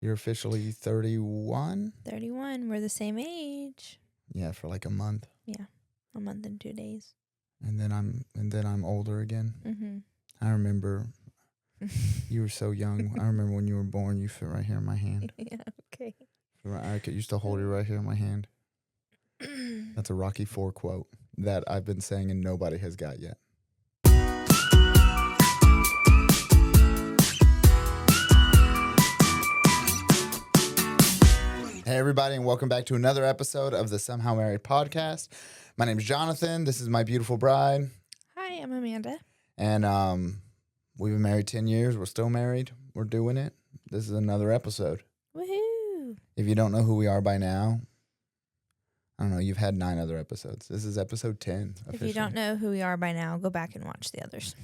You're officially 31? 31. We're the same age. Yeah, for like a month. Yeah, a month and 2 days. And then I'm older again. Mm-hmm. I remember you were so young. I remember when you were born, you fit right here in my hand. Yeah, okay. I used to hold you right here in my hand. That's a Rocky IV quote that I've been saying and nobody has got yet. Hey, everybody, and welcome back to another episode of the Somehow Married podcast. My name is Jonathan. This is my beautiful bride. Hi, I'm Amanda. And we've been married 10 years. We're still married. We're doing it. This is another episode. Woohoo! If you don't know who we are by now, I don't know. You've had 9 other episodes. This is episode 10. If you don't know who we are by now, go back and watch the others.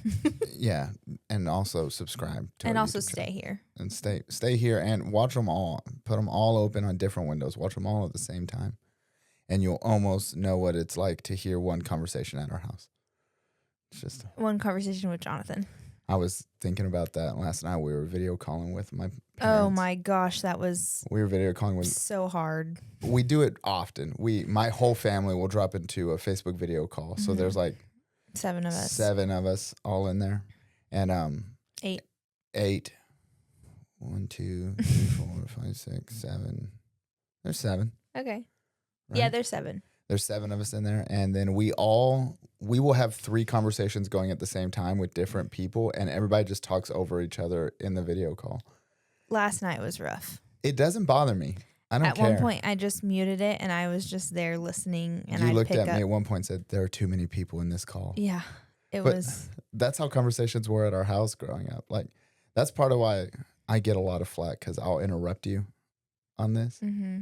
Yeah, and also subscribe to and our also YouTube stay channel. here. And stay here and watch them all. Put them all open on different windows. Watch them all at the same time, and you'll almost know what it's like to hear one conversation at our house. It's just one conversation with Jonathan. I was thinking about that last night. We were video calling with my parents. Oh my gosh, that was we were video calling with so hard. We do it often. My whole family will drop into a Facebook video call. So there's like 7 of us. 7 of us all in there. And 8. 1, 2, 3, 4, 5, 6, 7. There's 7. Okay. Right? Yeah, there's 7. There's 7 of us in there. And then we will have 3 conversations going at the same time with different people, and everybody just talks over each other in the video call. Last night was rough. It doesn't bother me. I don't care. At one point, I just muted it, and I was just there listening. And you I'd looked pick at up. me at one point and said, there are too many people in this call. Yeah, it But was. that's how conversations were at our house growing up. Like, that's part of why I get a lot of flack, because I'll interrupt you on this. Mm-hmm.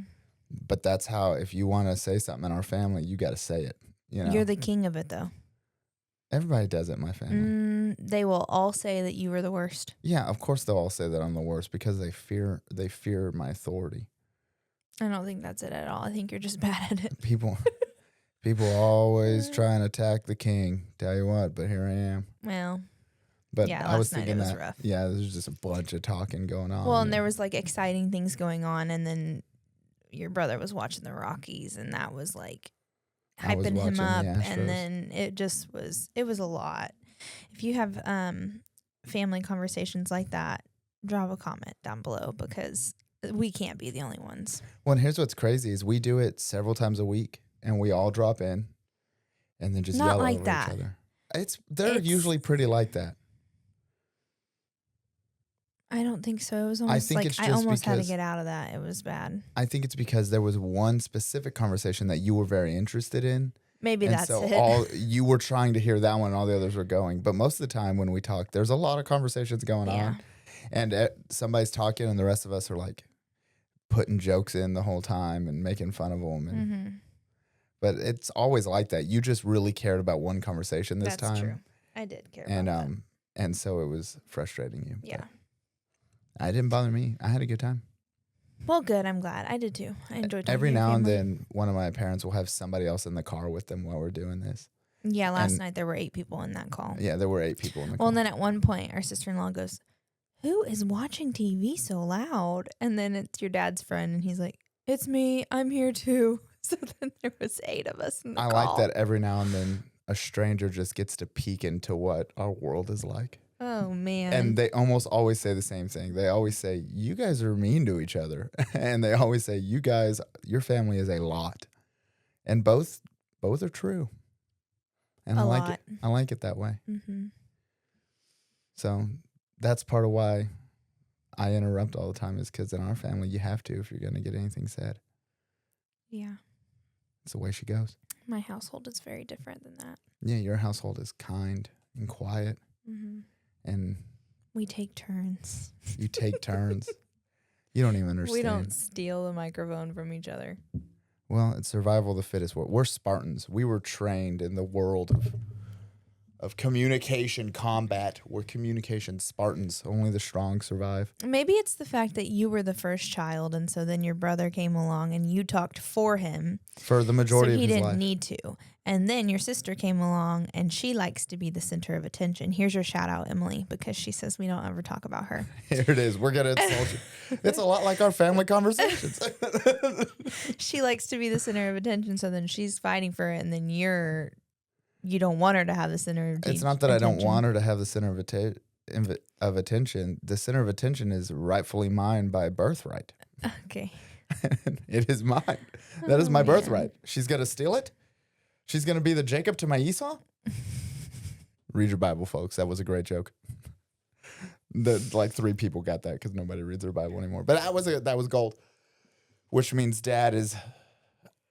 But that's how, if you want to say something in our family, you got to say it. You know? You're the king of it, though. Everybody does it in my family. They will all say that you were the worst. Yeah, of course they'll all say that I'm the worst because they fear my authority. I don't think that's it at all. I think you're just bad at it. People always try and attack the king. Tell you what, but here I am. Well, But yeah, I was last night thinking it was that, rough. yeah, there's just a bunch of talking going on. Well, and there was like exciting things going on, and then your brother was watching the Rockies, and that was like hyping him up, and then it was a lot. If you have family conversations like that, drop a comment down below, because we can't be the only ones. Well, and here's what's crazy is we do it several times a week, and we all drop in and then just yell like over that. each other. They're usually pretty like that. I don't think so. It was almost like I almost had to get out of that. It was bad. I think it's because there was one specific conversation that you were very interested in. Maybe that's so it. You were trying to hear that one, and all the others were going. But most of the time when we talk, there's a lot of conversations going on, and somebody's talking, and the rest of us are like putting jokes in the whole time and making fun of them. And, But it's always like that. You just really cared about one conversation this time. That's true. I did care about that. And so it was frustrating you. Yeah. It didn't bother me. I had a good time. Well, good. I'm glad. I did too. I enjoyed talking Every to your now and family. then, one of my parents will have somebody else in the car with them while we're doing this. Yeah, last night there were 8 people in that call. Yeah, there were 8 people in the call. Well, and then at one point, our sister-in-law goes, "Who is watching TV so loud?" And then it's your dad's friend, and he's like, "It's me. I'm here too." So then there was 8 of us in the call. I like that every now and then a stranger just gets to peek into what our world is like. Oh, man. And they almost always say the same thing. They always say, you guys are mean to each other. And they always say, your family is a lot. And both are true. And I like it. I like it that way. Mm-hmm. So that's part of why I interrupt all the time, is because in our family, you have to if you're going to get anything said. Yeah. It's the way she goes. My household is very different than that. Yeah, your household is kind and quiet. Mm-hmm. And we take turns. You take turns. You don't even understand. We don't steal the microphone from each other. Well, it's survival of the fittest. We're Spartans. We were trained in the world of communication combat. We're communication Spartans. Only the strong survive. Maybe it's the fact that you were the first child, and so then your brother came along and you talked for him. For the majority of his life. So he didn't need to. And then your sister came along, and she likes to be the center of attention. Here's your shout out, Emily, because she says we don't ever talk about her. Here it is. We're going to insult you. It's a lot like our family conversations. She likes to be the center of attention, so then she's fighting for it, and then you don't want her to have the center of attention. It's not that I don't want her to have the center of attention. The center of attention is rightfully mine by birthright. Okay. It is mine. That is my birthright. She's going to steal it? She's going to be the Jacob to my Esau? Read your Bible, folks. That was a great joke. Like 3 people got that because nobody reads their Bible anymore. But that was gold. Which means dad is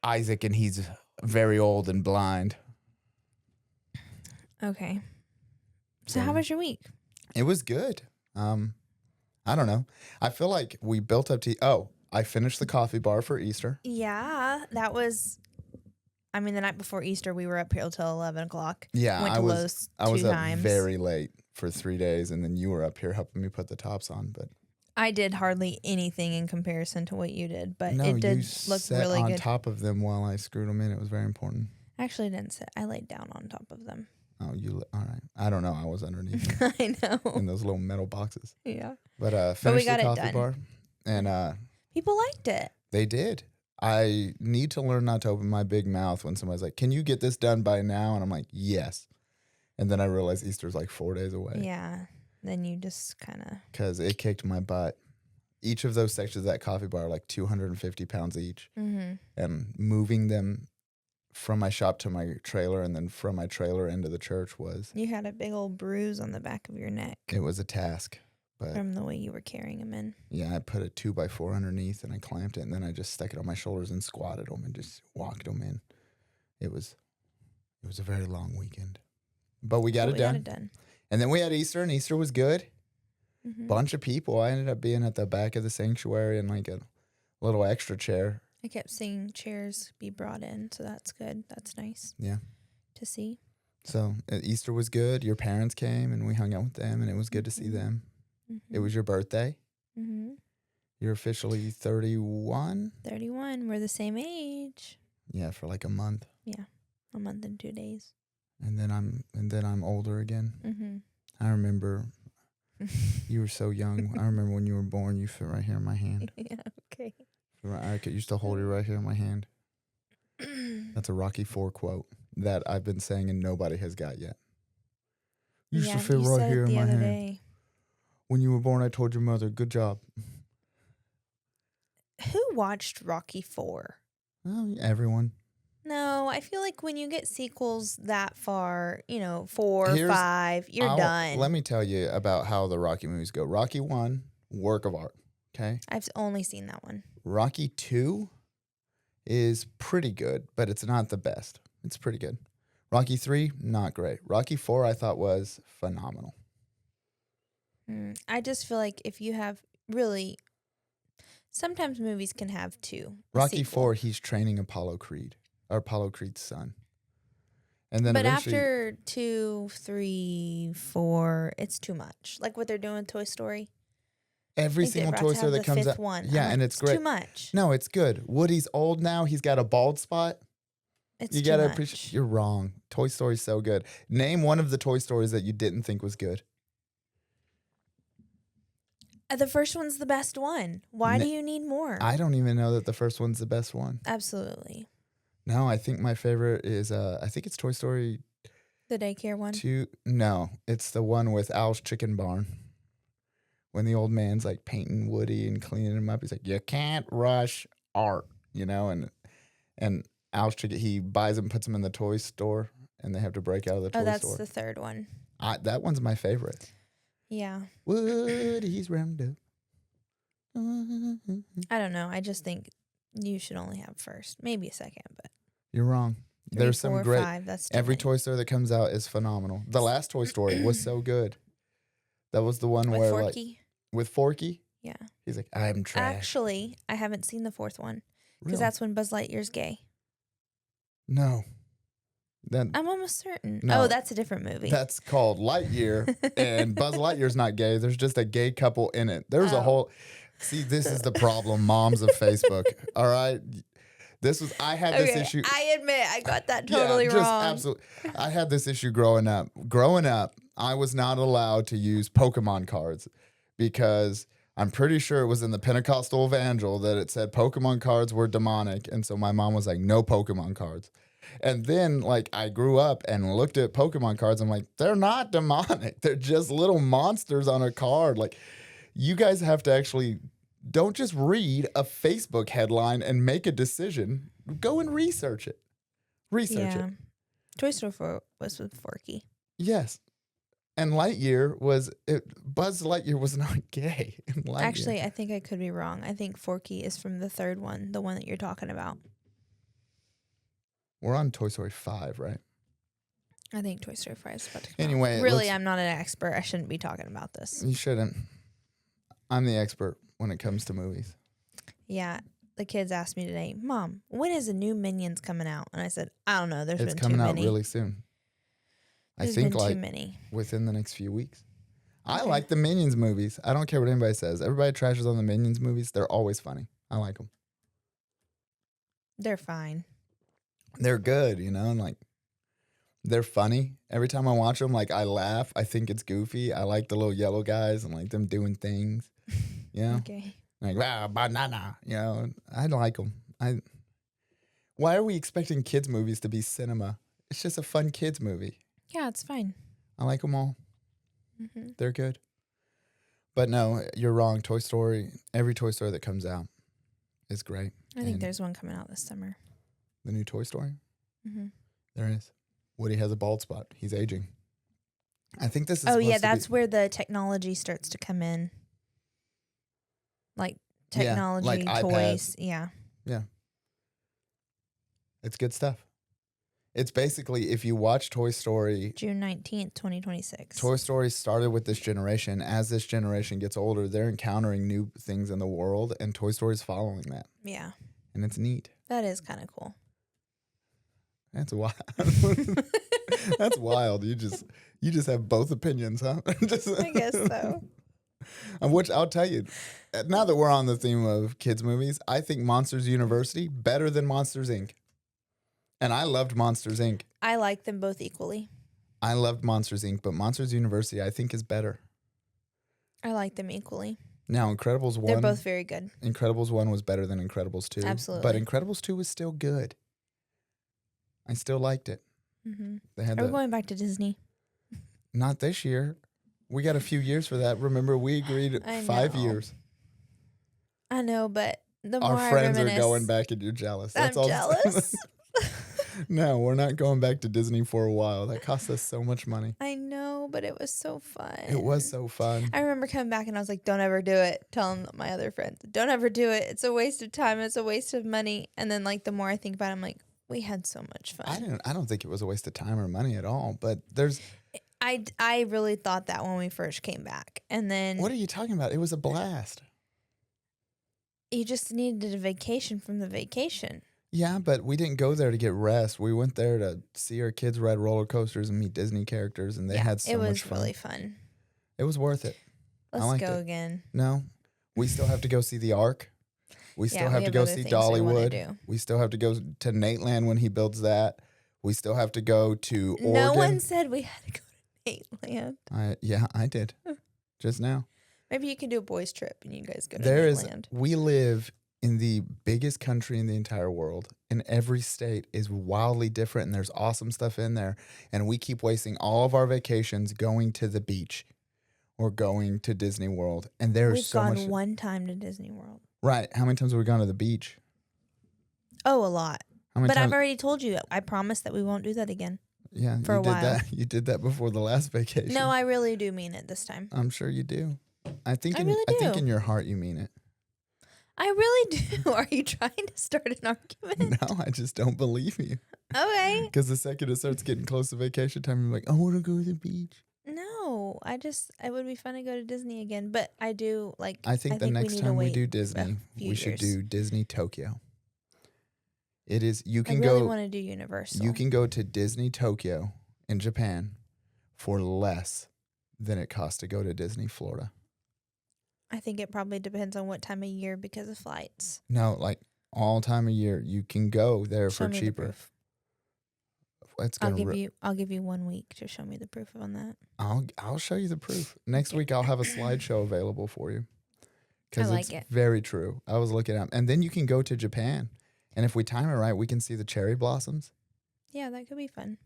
Isaac and he's very old and blind. Okay. So how was your week? It was good. I don't know. I feel like we built up to... I finished the coffee bar for Easter. Yeah, that was... the night before Easter, we were up here till 11 o'clock. Yeah, I was up very late for 3 days, and then you were up here helping me put the tops on. But I did hardly anything in comparison to what you did, but no, it did you look sat really on good. top of them while I screwed them in. It was very important. Actually, I didn't sit. I laid down on top of them. Oh, all right. I don't know. I was underneath. I know. In those little metal boxes. Yeah. But finished the coffee bar, and people liked it. They did. I need to learn not to open my big mouth when somebody's like, "Can you get this done by now?" And I'm like, "Yes." And then I realized Easter's like 4 days away. Yeah. Then you just kind of... Because it kicked my butt. Each of those sections of that coffee bar are like 250 pounds each. Mm-hmm. And moving them from my shop to my trailer and then from my trailer into the church was... You had a big old bruise on the back of your neck. It was a task. But from the way you were carrying them in. Yeah, I put a 2x4 underneath and I clamped it, and then I just stuck it on my shoulders and squatted them and just walked them in. It was a very long weekend, but we got it done. And then we had Easter, and Easter was good. Mm-hmm. Bunch of people. I ended up being at the back of the sanctuary in like a little extra chair. I kept seeing chairs be brought in, so that's good. That's nice. Yeah. To see. So Easter was good. Your parents came, and we hung out with them, and it was good to see them. Mm-hmm. It was your birthday. Mm-hmm. You're officially 31? 31. We're the same age. Yeah, for like a month. Yeah, a month and 2 days. And then I'm older again. Mm-hmm. I remember you were so young. I remember when you were born, you fit right here in my hand. Yeah, okay. I used to hold you right here in my hand. That's a Rocky IV quote that I've been saying and nobody has got yet. You used to fit right here in my hand. Day. When you were born, I told your mother, good job. Who watched Rocky IV? Oh, everyone. No, I feel like when you get sequels that far, 4, 5, you're done. Let me tell you about how the Rocky movies go. Rocky 1, work of art, okay? I've only seen that one. Rocky 2 is pretty good, but it's not the best. It's pretty good. Rocky 3, not great. Rocky 4, I thought was phenomenal. I just feel like if you have really, sometimes movies can have 2. Rocky 4, he's training Apollo Creed's son. And then but after 2, 3, 4, it's too much. Like what they're doing with Toy Story. Every single Toy Story that comes out. One. Yeah, and it's great. Too much. No, it's good. Woody's old now. He's got a bald spot. It's too much. Appreciate. You're wrong. Toy Story's so good. Name one of the Toy Stories that you didn't think was good. The first one's the best one. Why do you need more? I don't even know that the first one's the best one. Absolutely. No, I think my favorite is, I think it's Toy Story. The daycare one? 2. No, it's the one with Al's Chicken Barn. When the old man's like painting Woody and cleaning him up. He's like, you can't rush art, and Al's Chicken, he buys them, puts them in the toy store, and they have to break out of the toy store. Oh, that's the third one. That one's my favorite. Yeah. Woody's round up. I don't know. I just think you should only have first, maybe a second, but you're wrong. 3, There's 4, some great. 5, that's every many. Toy Story that comes out is phenomenal. The last Toy Story was so good. That was the one with where Forky? With Forky. Yeah. He's like, I'm trash. Actually, I haven't seen the 4th one because that's when Buzz Lightyear's gay. No. I'm almost certain. No, oh, that's a different movie. That's called Lightyear, and Buzz Lightyear's not gay. There's just a gay couple in it. There's a whole... See, this is the problem, moms of Facebook. All right? I had this issue. I admit I got that totally wrong. Absolutely. I had this issue growing up. Growing up, I was not allowed to use Pokemon cards because I'm pretty sure it was in the Pentecostal Evangel that it said Pokemon cards were demonic. And so my mom was like, no Pokemon cards. And then, like, I grew up and looked at Pokemon cards. I'm like, they're not demonic. They're just little monsters on a card. Like, you guys have to actually don't just read a Facebook headline and make a decision. Go and research it. Research it. Toy Story 4 was with Forky. Yes. And Buzz Lightyear was not gay. Actually, I think I could be wrong. I think Forky is from the third one, the one that you're talking about. We're on Toy Story 5, right? I think Toy Story 5 is about to come Anyway, out. Really, I'm not an expert. I shouldn't be talking about this. You shouldn't. I'm the expert when it comes to movies. Yeah. The kids asked me today, Mom, when is the new Minions coming out? And I said, I don't know. It's been coming out really soon. I think too many. Within the next few weeks. Okay. I like the Minions movies. I don't care what anybody says. Everybody trashes on the Minions movies. They're always funny. I like them. They're fine. They're good, and like they're funny. Every time I watch them, like I laugh. I think it's goofy. I like the little yellow guys and like them doing things. Okay. Like banana. I like them. Why are we expecting kids movies to be cinema? It's just a fun kids movie. Yeah, it's fine. I like them all. Mm-hmm. They're good. But no, you're wrong. Toy Story. Every Toy Story that comes out is great. I think there's one coming out this summer. The new Toy Story? Mm-hmm. There is. Woody has a bald spot. He's aging. I think this is. Oh, yeah, that's where the technology starts to come in. Like technology, like toys. iPads. Yeah. Yeah. It's good stuff. It's basically, if you watch Toy Story. June 19th, 2026. Toy Story started with this generation. As this generation gets older, they're encountering new things in the world, and Toy Story's following that. Yeah. And it's neat. That is kind of cool. That's wild. That's wild. You just have both opinions, huh? I guess so. Which I'll tell you, now that we're on the theme of kids movies, I think Monsters University better than Monsters Inc. And I loved Monsters Inc. I like them both equally. I loved Monsters Inc., but Monsters University I think is better. I like them equally. Now, Incredibles 1. They're both very good. Incredibles 1 was better than Incredibles 2. Absolutely. But Incredibles 2 was still good. I still liked it. Mm-hmm. We're going back to Disney. Not this year. We got a few years for that. Remember, we agreed 5 years. I know, but the more our friends are going back and you're jealous. That's I'm jealous. No, we're not going back to Disney for a while. That cost us so much money. I know, but it was so fun. It was so fun. I remember coming back and I was like, don't ever do it. Telling my other friends, don't ever do it. It's a waste of time. It's a waste of money. And then like the more I think about it, I'm like, we had so much fun. I don't think it was a waste of time or money at all, but I really thought that when we first came back. And then what are you talking about? It was a blast. You just needed a vacation from the vacation. Yeah, but we didn't go there to get rest. We went there to see our kids ride roller coasters and meet Disney characters, and they had so much fun. It was really fun. It was worth it. Let's go again. No, we still have to go see the Ark. We still have to go see Dollywood. We still have to go to Nateland when he builds that. We still have to go to Oregon. No one said we had to go to Nateland. Yeah, I did. Just now. Maybe you can do a boys' trip and you guys go to Nateland. We live in the biggest country in the entire world, and every state is wildly different, and there's awesome stuff in there. And we keep wasting all of our vacations going to the beach or going to Disney World. And there's so much. We've gone one time to Disney World. Right. How many times have we gone to the beach? Oh, a lot. But I've already told you, I promise that we won't do that again. Yeah, for a while. You did that before the last vacation. No, I really do mean it this time. I'm sure you do. I think really do. I think in your heart you mean it. I really do. Are you trying to start an argument? No, I just don't believe you. Okay. Because the second it starts getting close to vacation time, you're like, I want to go to the beach. No, it would be fun to go to Disney again. But I do like. I think the next time we do Disney, we should do Disney Tokyo. It is. You can go. I really want to do Universal. You can go to Disney Tokyo in Japan for less than it costs to go to Disney Florida. I think it probably depends on what time of year because of flights. No, like all time of year. You can go there Show for me cheaper. The proof. It's I'll gonna give you 1 week to show me the proof on that. I'll show you the proof. Next week I'll have a slideshow available for you. I like it. Very true. I was looking at, and then you can go to Japan, and if we time it right, we can see the cherry blossoms. Yeah, that could be fun.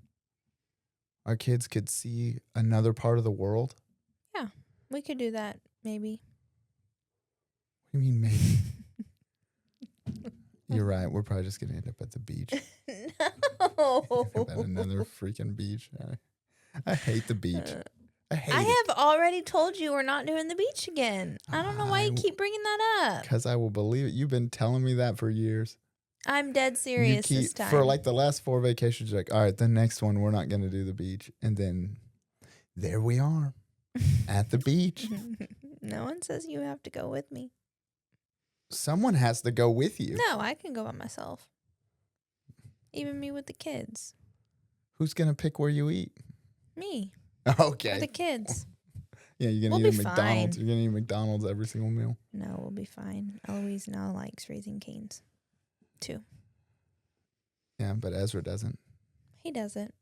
Our kids could see another part of the world. Yeah, we could do that maybe. What do you mean maybe? You're right. We're probably just gonna end up at the beach. No. At another freaking beach. I hate the beach. I have already told you we're not doing the beach again. I don't know why you keep bringing that up. Because I will believe it. You've been telling me that for years. I'm dead serious this time. For like the last 4 vacations, you're like, all right, the next one, we're not going to do the beach. And then there we are at the beach. No one says you have to go with me. Someone has to go with you. No, I can go by myself. Even me with the kids. Who's going to pick where you eat? Me. Okay. Or the kids. Yeah, you're going to eat at McDonald's. You're going to eat McDonald's every single meal. No, we'll be fine. Eloise now likes Raising Cane's, too. Yeah, but Ezra doesn't. He doesn't.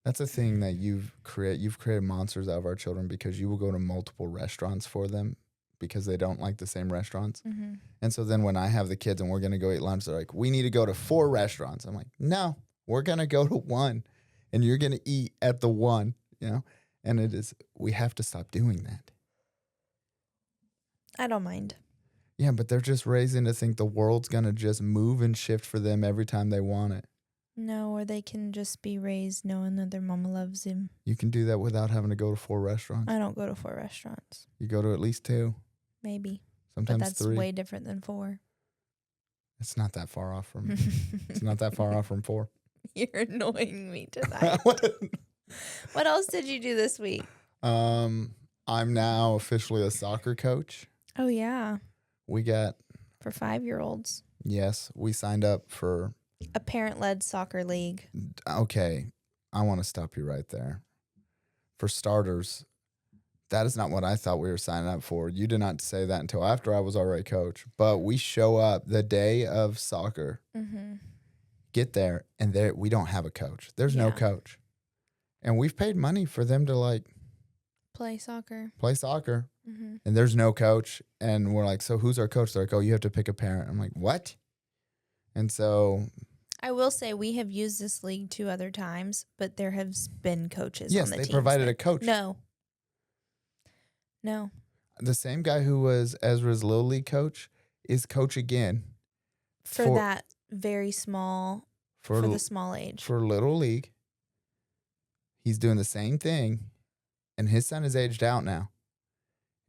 That's a thing that you've created monsters out of our children because you will go to multiple restaurants for them because they don't like the same restaurants. Mm-hmm. And so then when I have the kids and we're going to go eat lunch, they're like, we need to go to 4 restaurants. I'm like, no, we're going to go to 1 and you're going to eat at the 1, you know? And we have to stop doing that. I don't mind. Yeah, but they're just raising to think the world's going to just move and shift for them every time they want it. No, or they can just be raised knowing that their mama loves him. You can do that without having to go to 4 restaurants. I don't go to 4 restaurants. You go to at least 2. Maybe. Sometimes but that's 3. way different than 4. It's not that far off from. It's not that far off from 4. You're annoying me tonight. What else did you do this week? I'm now officially a soccer coach. Oh yeah. We got for 5-year-olds. Yes, we signed up for a parent-led soccer league. Okay, I want to stop you right there. For starters, that is not what I thought we were signing up for. You did not say that until after I was already coach. But we show up the day of soccer, get there, and we don't have a coach. There's no coach. And we've paid money for them to play soccer. And there's no coach. And we're like, so who's our coach? They're like, oh, you have to pick a parent. I'm like, what? And so I will say we have used this league 2 other times, but there have been coaches on the team. Yes, they provided a coach. No. The same guy who was Ezra's Little League coach is coach again. For that very small, for the small age. For Little League. He's doing the same thing, and his son is aged out now.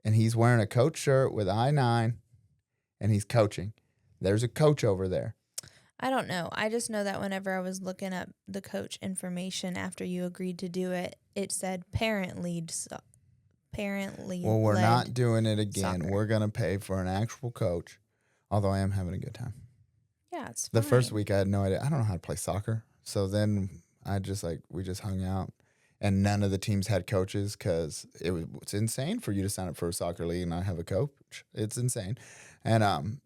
And he's wearing a coach shirt with I-9, and he's coaching. There's a coach over there. I don't know. I just know that whenever I was looking up the coach information after you agreed to do it, it said parent lead. Well, we're not doing it again. Soccer. We're going to pay for an actual coach, although I am having a good time. Yeah, it's fine. The first week week I had no idea. I don't know how to play soccer. So then we just hung out. And none of the teams had coaches because it's insane for you to sign up for a soccer league and not have a coach. It's insane. And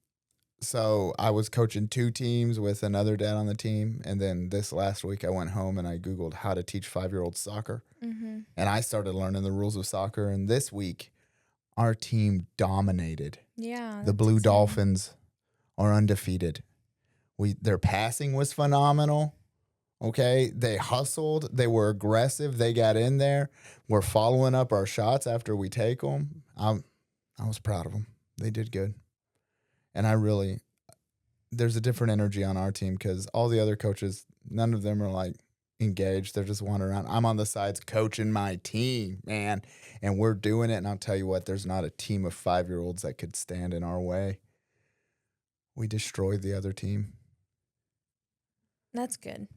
so I was coaching 2 teams with another dad on the team. And then this last week I went home and I Googled how to teach 5-year-olds soccer. And I started learning the rules of soccer. And this week our team dominated. Yeah. The Blue Dolphins are undefeated. Their passing was phenomenal. Okay, they hustled. They were aggressive. They got in there. We're following up our shots after we take them. I was proud of them. They did good. And there's a different energy on our team because all the other coaches, none of them are engaged. They're just wandering around. I'm on the sides coaching my team, man, and we're doing it. And I'll tell you what, there's not a team of 5-year-olds that could stand in our way. We destroyed the other team. That's good.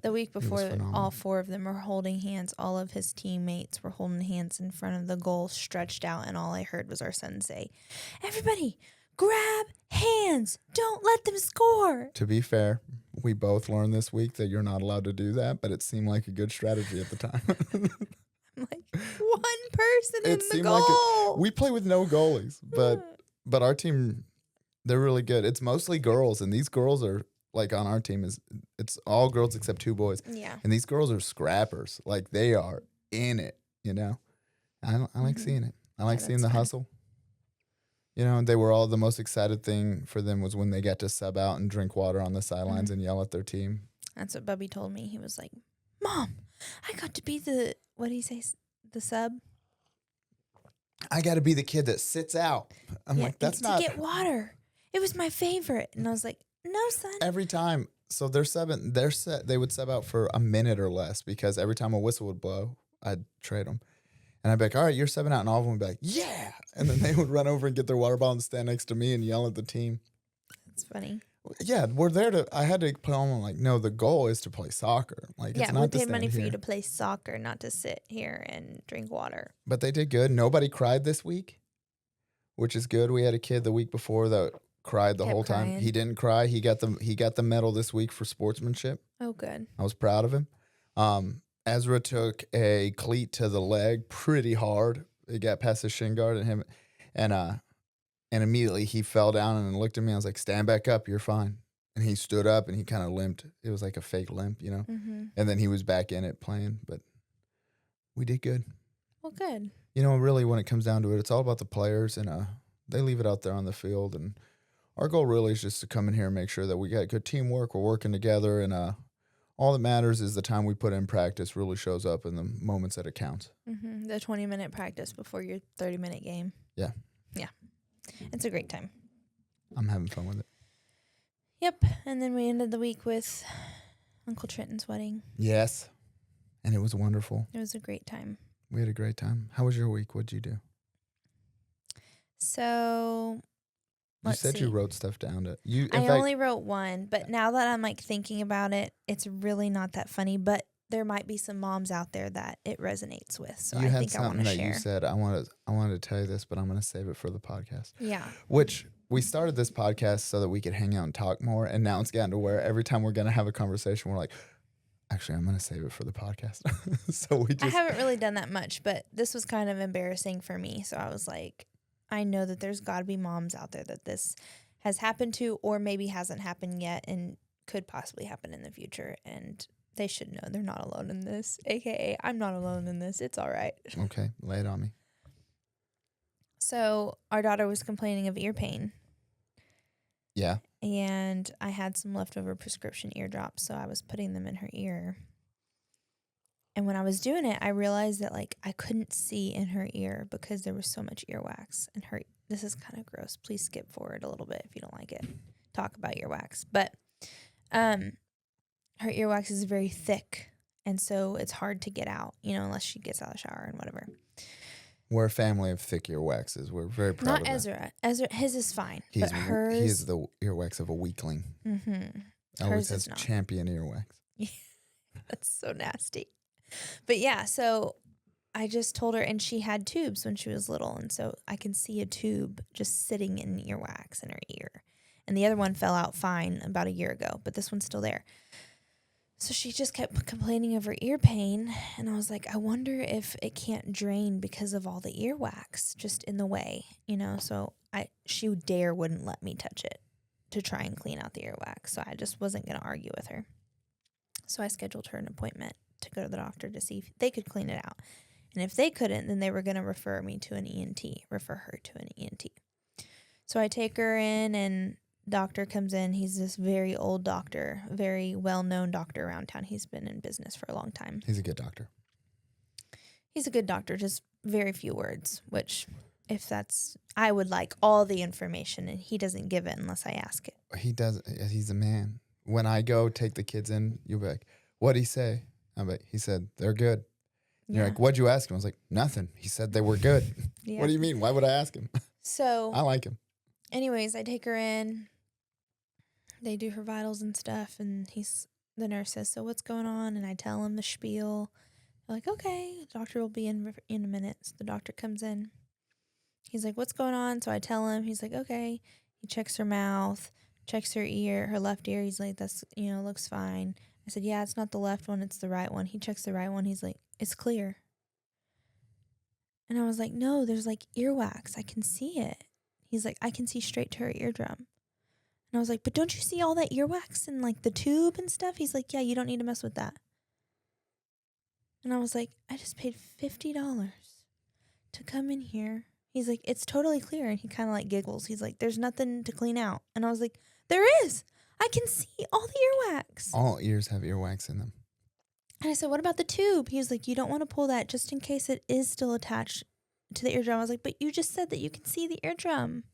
The week before, all 4 of them were holding hands. All of his teammates were holding hands in front of the goal, stretched out, and all I heard was our son say, "Everybody, grab hands. Don't let them score." To be fair, we both learned this week that you're not allowed to do that, but it seemed like a good strategy at the time. I'm like, one person in the goal. We play with no goalies, but our team They're really good. It's mostly girls, and these girls are like on our team it's all girls except 2 boys. Yeah. And these girls are scrappers. Like they are in it, you know. I like seeing it. I like seeing the hustle. You know, they were all the most excited thing for them was when they got to sub out and drink water on the sidelines and yell at their team. That's what Bubby told me. He was like, "Mom, I got to be the what did he say? The sub. I got to be the kid that sits out." I'm like, that's not to get water. It was my favorite, and I was like, "No, son." Every time, so they would sub out for a minute or less because every time a whistle would blow, I'd trade them. And I'd be like, all right, you're subbing out. And all of them would be like, yeah. And then they would run over and get their water bottle and stand next to me and yell at the team. That's funny. Yeah, I had to put on like, no, the goal is to play soccer. Like, yeah, it's not we paid money for you to play soccer, not to sit here and drink water. But they did good. Nobody cried this week, which is good. We had a kid the week before that cried the whole time. He didn't cry. He got the medal this week for sportsmanship. Oh, good. I was proud of him. Ezra took a cleat to the leg pretty hard. It got past his shin guard and immediately he fell down and looked at me. I was like, "Stand back up, you're fine." And he stood up and he kind of limped. It was like a fake limp, you know. Mm-hmm. And then he was back in it playing, but we did good. Well, good. You know, really, when it comes down to it, it's all about the players, and they leave it out there on the field. And our goal really is just to come in here and make sure that we got good teamwork. We're working together, and all that matters is the time we put in practice really shows up in the moments that it counts. Mm-hmm. The 20-minute practice before your 30-minute game. Yeah. Yeah. It's a great time. I'm having fun with it. Yep. And then we ended the week with Uncle Trenton's wedding. Yes. And it was wonderful. It was a great time. We had a great time. How was your week? What'd you do? So... You said you wrote stuff down. I only wrote one, but now that I'm like thinking about it, it's really not that funny. But there might be some moms out there that it resonates with. So I think I want to share. You said I wanted to tell you this, but I'm going to save it for the podcast. Yeah. Which we started this podcast so that we could hang out and talk more, and now it's gotten to where every time we're going to have a conversation, we're like, actually, I'm going to save it for the podcast. So I haven't really done that much, but this was kind of embarrassing for me. So I was like, I know that there's got to be moms out there that this has happened to, or maybe hasn't happened yet and could possibly happen in the future. And they should know they're not alone in this, AKA I'm not alone in this. It's all right. Okay. Lay it on me. So our daughter was complaining of ear pain. Yeah. And I had some leftover prescription eardrops, so I was putting them in her ear. And when I was doing it, I realized that like I couldn't see in her ear because there was so much earwax. And this is kind of gross. Please skip forward a little bit if you don't like it. Talk about earwax. But her earwax is very thick, and so it's hard to get out, unless she gets out of the shower and whatever. We're a family of thick earwaxes. We're very proud of that. Not Ezra. His is fine. He is the earwax of a weakling. Mm-hmm. Always has champion earwax. That's so nasty. But yeah, so I just told her, and she had tubes when she was little, and so I can see a tube just sitting in earwax in her ear. And the other one fell out fine about a year ago, but this one's still there. So she just kept complaining of her ear pain, and I was like, I wonder if it can't drain because of all the earwax just in the way, So she wouldn't let me touch it to try and clean out the earwax, so I just wasn't going to argue with her. So I scheduled her an appointment to go to the doctor to see if they could clean it out. And if they couldn't, then they were going to refer her to an ENT. So I take her in, and doctor comes in. He's this very old doctor, very well-known doctor around town. He's been in business for a long time. He's a good doctor. He's a good doctor, just very few words, which I would like all the information, and he doesn't give it unless I ask it. He does. He's a man. When I go take the kids in, you'll be like, what'd he say? I'm like, he said, they're good. Yeah. You're like, what'd you ask him? I was like, nothing. He said they were good. Yeah. What do you mean? Why would I ask him? So I like him. Anyways, I take her in. They do her vitals and stuff, and the nurse says, so what's going on? And I tell him the spiel. They're like, okay, the doctor will be in a minute. So the doctor comes in. He's like, what's going on? So I tell him. He's like, okay. He checks her mouth, checks her ear, her left ear. He's like, that's, looks fine. I said, yeah, it's not the left one, it's the right one. He checks the right one. He's like, it's clear. And I was like, no, there's like earwax. I can see it. He's like, I can see straight to her eardrum. And I was like, but don't you see all that earwax and like the tube and stuff? He's like, yeah, you don't need to mess with that. And I was like, I just paid $50 to come in here. He's like, it's totally clear. And he kind of like giggles. He's like, there's nothing to clean out. And I was like, there is. I can see all the earwax. All ears have earwax in them. And I said, what about the tube? He was like, you don't want to pull that just in case it is still attached to the eardrum. I was like, but you just said that you can see the eardrum,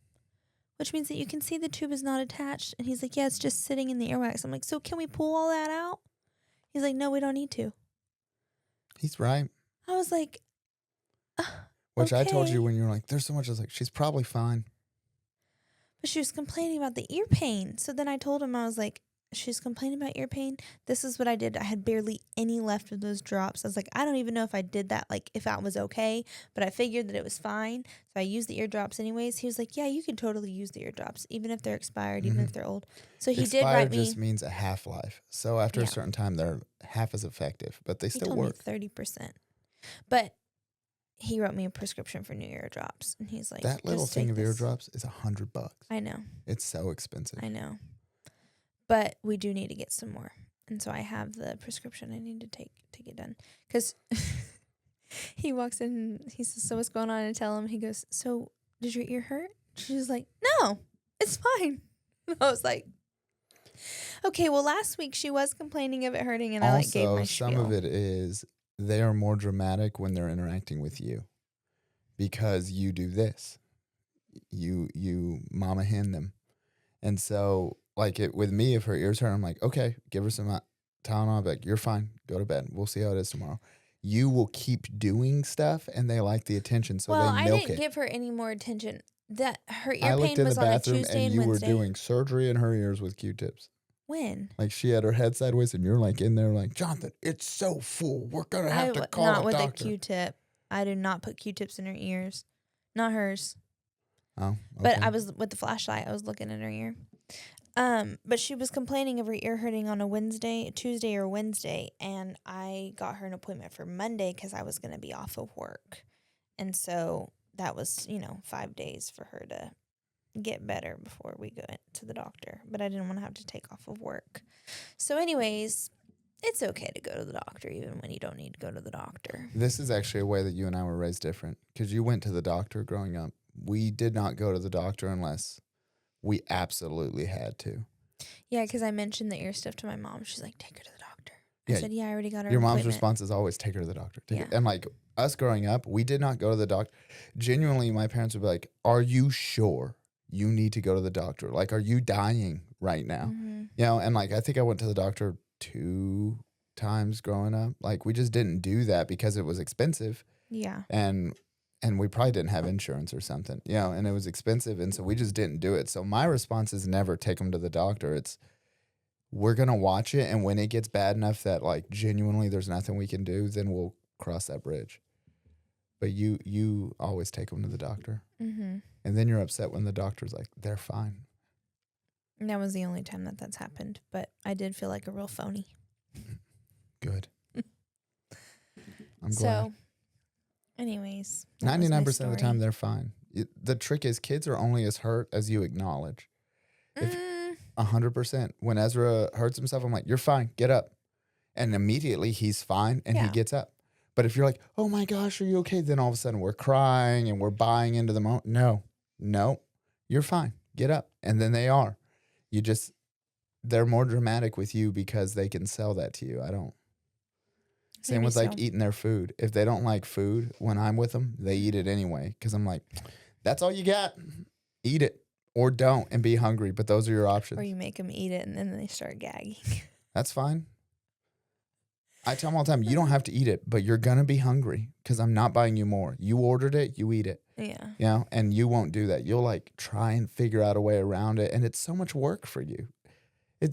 which means that you can see the tube is not attached. And he's like, yeah, it's just sitting in the earwax. I'm like, so can we pull all that out? He's like, no, we don't need to. He's right. I was like, which okay. I told you when you were like, there's so much. I was like, she's probably fine. But she was complaining about the ear pain. So then I told him, I was like, she's complaining about ear pain. This is what I did. I had barely any left of those drops. I was like, I don't even know if I did that, like if that was okay, but I figured that it was fine. So I used the eardrops anyways. He was like, yeah, you can totally use the eardrops, even if they're expired, even if they're old. So he did write me. Expired just means a half-life. So after a certain time, they're half as effective, but they still work. He told me 30%. But he wrote me a prescription for new eardrops. And he's like, that little thing of eardrops is $100. I know. It's so expensive. I know. But we do need to get some more. And so I have the prescription I need to take to get done. Because he walks in, he says, so what's going on? And I tell him, he goes, so did your ear hurt? She's like, no, it's fine. And I was like, okay, well, last week she was complaining of it hurting, and I like gave my spiel. Some of it is they are more dramatic when they're interacting with you because you do this. You mama hen them. And so like it with me, if her ears hurt, I'm like, okay, give her some Tylenol. I'm like, you're fine. Go to bed. We'll see how it is tomorrow. You will keep doing stuff, and they like the attention, so they milk it. Well, I didn't give her any more attention. That her ear pain was on a Tuesday and Wednesday. You were doing surgery in her ears with Q-tips. When? Like she had her head sideways, and you're like in there, like Jonathan, it's so full. We're gonna have to call a doctor. Not with a Q-tip. I did not put Q-tips in her ears, not hers. Oh, okay. But I was with the flashlight. I was looking in her ear. But she was complaining of her ear hurting on a Tuesday or Wednesday, and I got her an appointment for Monday because I was going to be off of work. And so that was, 5 days for her to get better before we go to the doctor. But I didn't want to have to take off of work. So anyways, it's okay to go to the doctor even when you don't need to go to the doctor. This is actually a way that you and I were raised different because you went to the doctor growing up. We did not go to the doctor unless we absolutely had to. Yeah, because I mentioned the ear stuff to my mom. She's like, take her to the doctor. I said, yeah, I already got her Your mom's appointment. response is always, take her to the doctor. And like us growing up, we did not go to the doctor. Genuinely, my parents would be like, are you sure you need to go to the doctor? Like, are you dying right now? Mm-hmm. And like, I think I went to the doctor 2 times growing up. Like, we just didn't do that because it was expensive. Yeah. And we probably didn't have insurance or something, and it was expensive. And so we just didn't do it. So my response is never take them to the doctor. It's we're going to watch it. And when it gets bad enough that like genuinely there's nothing we can do, then we'll cross that bridge. But you always take them to the doctor. Mm-hmm. And then you're upset when the doctor's like, they're fine. And that was the only time that's happened. But I did feel like a real phony. Good. I'm glad. So, anyways, 99% of the time they're fine. The trick is kids are only as hurt as you acknowledge. If 100%. When Ezra hurts himself, I'm like, you're fine. Get up. And immediately he's fine and he gets up. But if you're like, oh my gosh, are you okay? Then all of a sudden we're crying and we're buying into the moment. No, you're fine. Get up. And then they are. They're more dramatic with you because they can sell that to you. I don't. Same with like eating their food. If they don't like food, when I'm with them, they eat it anyway. Because I'm like, that's all you got. Eat it or don't and be hungry. But those are your options. Or you make them eat it and then they start gagging. That's fine. I tell them all the time, you don't have to eat it, but you're going to be hungry because I'm not buying you more. You ordered it, you eat it. Yeah. And you won't do that. You'll like try and figure out a way around it. And it's so much work for you.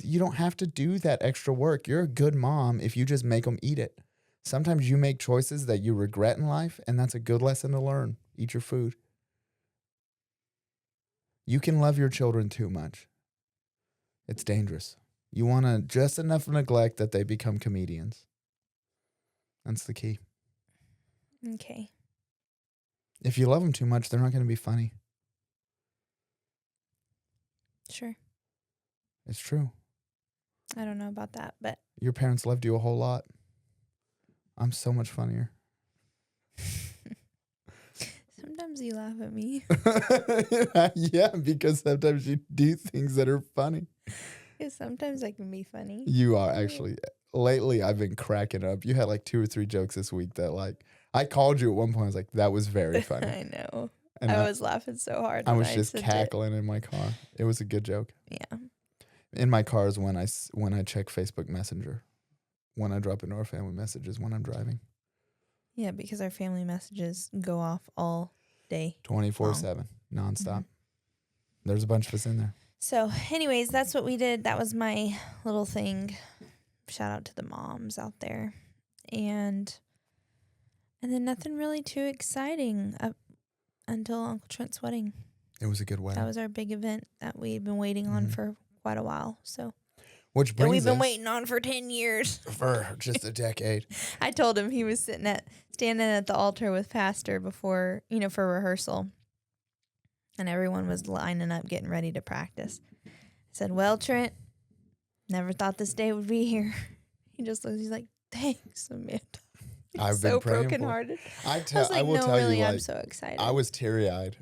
You don't have to do that extra work. You're a good mom if you just make them eat it. Sometimes you make choices that you regret in life, and that's a good lesson to learn. Eat your food. You can love your children too much. It's dangerous. You want to just enough neglect that they become comedians. That's the key. Okay. If you love them too much, they're not going to be funny. Sure. It's true. I don't know about that, but your parents loved you a whole lot. I'm so much funnier. Sometimes you laugh at me. Yeah, because sometimes you do things that are funny. Because sometimes I can be funny. You are actually. Lately, I've been cracking up. You had like 2 or 3 jokes this week that like, I called you at one point. I was like, that was very funny. I know. And I was laughing so hard. I when was just cackling in my car. It was a good joke. Yeah. In my car is when I check Facebook Messenger. When I drop into our family messages when I'm driving. Yeah, because our family messages go off all day. 24/7, nonstop. Mm-hmm. There's a bunch of us in there. So, anyways, that's what we did. That was my little thing. Shout out to the moms out there. And then nothing really too exciting up until Uncle Trent's wedding. It was a good wedding. That was our big event that we've been waiting on for quite a while. So, which brings we've been waiting on for 10 years. For just a decade. I told him he was standing at the altar with Pastor before, for rehearsal. And everyone was lining up, getting ready to practice. I said, well, Trent, never thought this day would be here. He just looks, he's like, thanks, Amanda. I've been praying brokenhearted. I will tell you, I'm so excited. I was teary-eyed.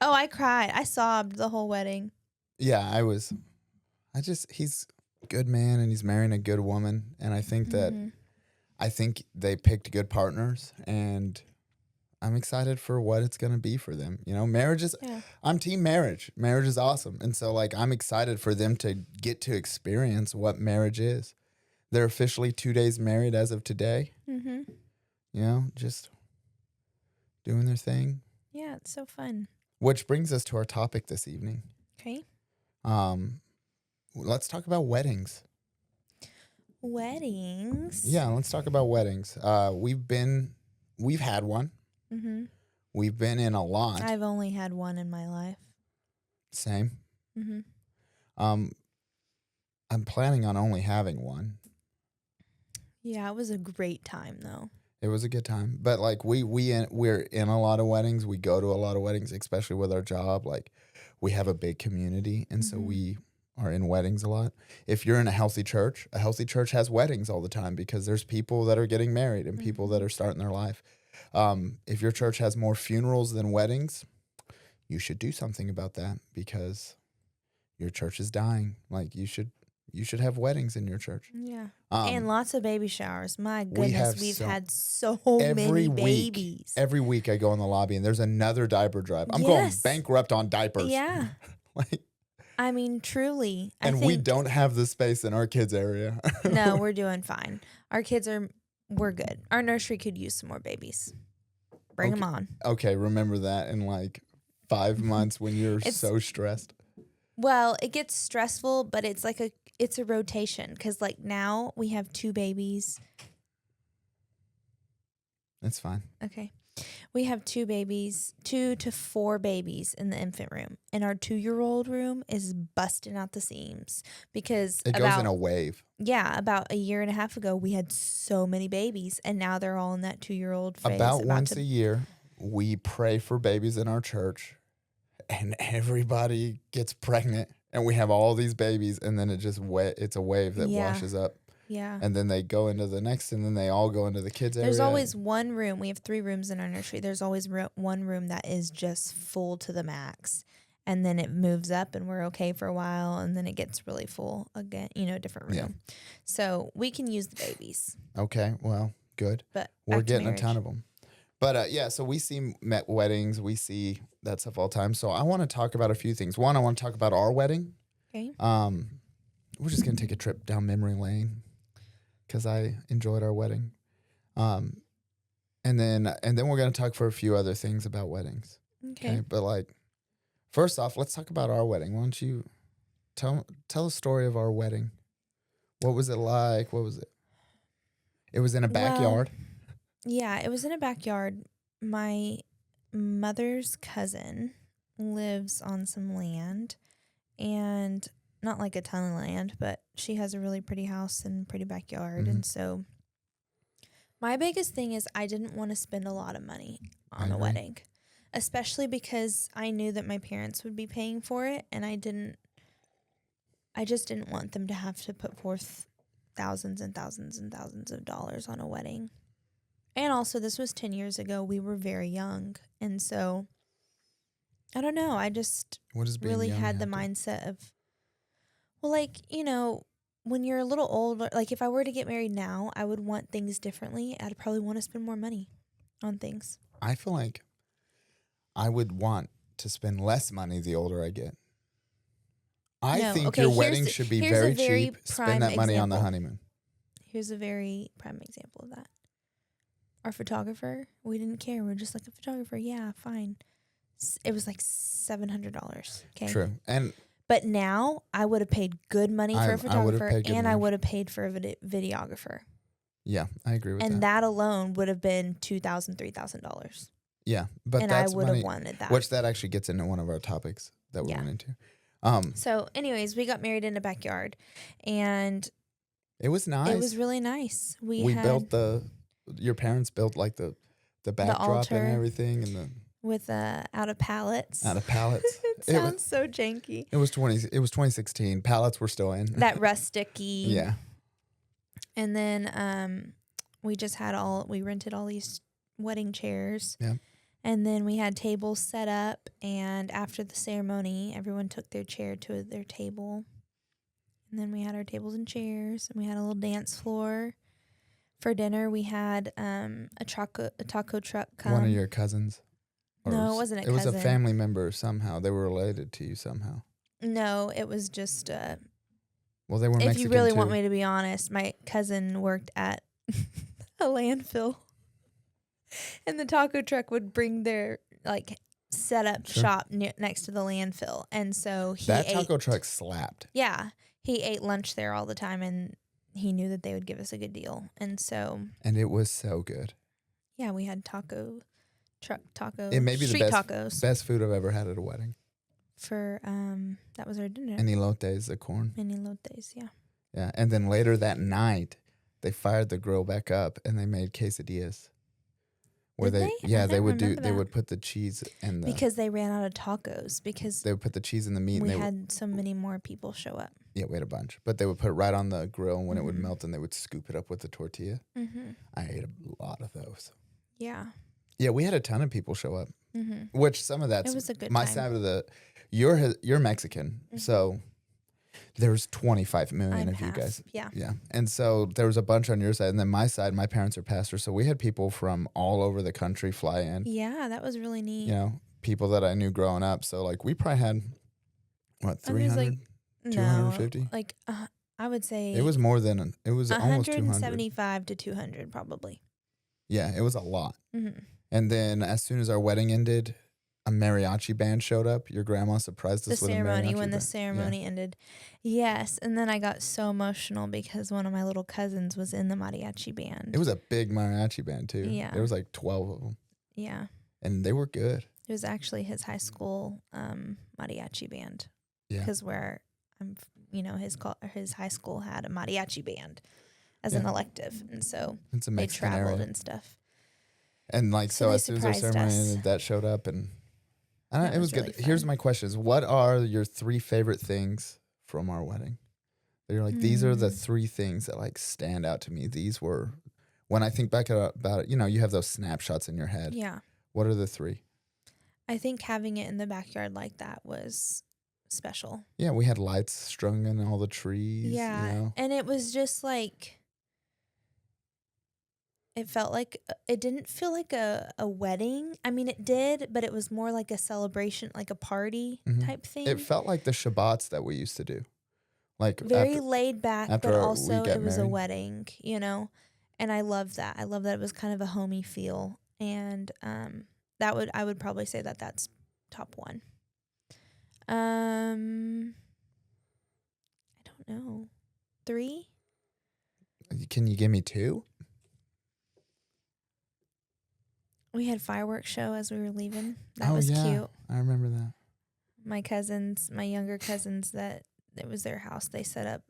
Oh, I cried. I sobbed the whole wedding. Yeah, he's a good man and he's marrying a good woman. And I think they picked good partners, and I'm excited for what it's going to be for them. Marriage is, I'm team marriage. Marriage is awesome. And so I'm excited for them to get to experience what marriage is. They're officially 2 days married as of today. Mm-hmm. Just doing their thing. Yeah, it's so fun. Which brings us to our topic this evening. Okay. Let's talk about weddings. Weddings? Yeah, let's talk about weddings. We've had one. Mm-hmm. We've been in a lot. I've only had one in my life. Same. Mm-hmm. I'm planning on only having one. Yeah, it was a great time though. It was a good time, but we're in a lot of weddings. We go to a lot of weddings, especially with our job. We have a big community, and so we are in weddings a lot. If you're in a healthy church has weddings all the time because there's people that are getting married and people that are starting their life. If your church has more funerals than weddings, you should do something about that because your church is dying. You should have weddings in your church. Yeah. And lots of baby showers. My goodness, we've had so many babies. Every week I go in the lobby and there's another diaper drive. I'm going bankrupt on diapers. Yeah. I mean, truly. We don't have the space in our kids' area. No, we're doing fine. Our kids we're good. Our nursery could use some more babies. Bring them on. Okay, remember that in 5 months when you're so stressed. Well, it gets stressful, but it's it's a rotation because now we have 2 babies. That's fine. Okay. We have 2 babies, 2 to 4 babies in the infant room. And our 2-year-old room is busting out the seams because it goes in a wave. Yeah. About a year and a half ago, we had so many babies and now they're all in that 2-year-old phase. About once a year, we pray for babies in our church and everybody gets pregnant and we have all these babies and then it's a wave that washes up. Yeah. And then they go into the next and then they all go into the kids' area. There's always one room. We have 3 rooms in our nursery. There's always one room that is just full to the max. And then it moves up and we're okay for a while. And then it gets really full again, different room. Yeah. So we can use the babies. Okay. Well, good. But we're getting a ton of them. But so we see weddings. We see that stuff all the time. So I want to talk about a few things. One, I want to talk about our wedding. Okay. We're just going to take a trip down memory lane because I enjoyed our wedding. And then we're going to talk for a few other things about weddings. Okay. But first off, let's talk about our wedding. Why don't you tell a story of our wedding? What was it like? What was it? It was in a backyard. Well, yeah, it was in a backyard. My mother's cousin lives on some land, and not like a ton of land, but she has a really pretty house and pretty backyard. And so my biggest thing is I didn't want to spend a lot of money on a wedding, especially because I knew that my parents would be paying for it, and I didn't I just didn't want them to have to put forth thousands and thousands and thousands of dollars on a wedding. And also, this was 10 years ago. We were very young. And so, I don't know. I just really had the mindset of, well, like, you know, when you're a little older, like if I were to get married now, I would want things differently. I'd probably want to spend more money on things. I feel like I would want to spend less money the older I get. I think your wedding should be very cheap. Spend that money on the honeymoon. Here's a very prime example of that. Our photographer, we didn't care. We're just like, a photographer, yeah, fine. It was like $700. Okay. True. But now I would have paid good money for a photographer, and I would have paid for a videographer. Yeah, I agree with that. And that alone would have been $2,000, $3,000. Yeah, but and that's I would have wanted that. Which that actually gets into one of our topics that we went into. So, anyways, we got married in a backyard, and it was nice. It was really nice. We built your parents built like the backdrop and everything, and with out of pallets. Out of pallets. It sounds so janky. It was 2016. Pallets were still in. That rusticy. Yeah. And then we rented all these wedding chairs. Yeah. And then we had tables set up, and after the ceremony, everyone took their chair to their table. And then we had our tables and chairs, and we had a little dance floor. For dinner, we had a taco truck come. One of your cousins? No, it wasn't a cousin. It was a family member somehow. They were related to you somehow. No, it was just well, they were Mexican. If you really want me to be honest, my cousin worked at a landfill. And the taco truck would bring their set up shop next to the landfill. And so that taco truck slapped. Yeah. He ate lunch there all the time, and he knew that they would give us a good deal. And it was so good. Yeah, we had taco, it may be street the best food I've ever had at a wedding. For that was our dinner. Elotes, the corn. Elotes, yeah. Yeah, and then later that night, they fired the grill back up and they made quesadillas. They would put the cheese and because they ran out of tacos because they would put the cheese in the meat. We had so many more people show up. Yeah, we had a bunch, but they would put it right on the grill, and when it would melt, and they would scoop it up with the tortilla. Mm-hmm. I ate a lot of those. Yeah. Yeah, we had a ton of people show up, which some of that's it was a good my time. side of you're Mexican, so there's 25 million of you guys. Yeah. Yeah. And so there was a bunch on your side. And then my side, my parents are pastors. So we had people from all over the country fly in. Yeah, that was really neat. You know, people that I knew growing up. So we probably had, 300? 250? I would say. It was more than, it was almost 200. 175 to 200 probably. Yeah, it was a lot. Mm-hmm. And then as soon as our wedding ended, a mariachi band showed up. Your grandma surprised us with a mariachi band. When the ceremony ended. Yes, and then I got so emotional because one of my little cousins was in the mariachi band. It was a big mariachi band too. Yeah. There was 12 of them. Yeah. And they were good. It was actually his high school mariachi band. Yeah. Because where I'm, his high school had a mariachi band as an elective, and so they traveled and stuff. And so as soon as our ceremony ended, that showed up, and it was good. Really Here's my questions. What are your 3 favorite things from our wedding? You're these are the 3 things that stand out to me. These were, when I think back about it, you have those snapshots in your head. Yeah. What are the 3? I think having it in the backyard like that was special. Yeah, we had lights strung in all the trees. Yeah, and it was just it felt it didn't feel like a wedding. I mean, it did, but it was more like a celebration, like a party type thing. It felt like the Shabbats that we used to do. Very laid back, but also it was a wedding, and I love that. I love that it was kind of a homey feel. And I would probably say that that's top 1. I don't know. 3? Can you give me 2? We had fireworks show as we were leaving. That was cute. I remember that. My younger cousins, that it was their house. They set up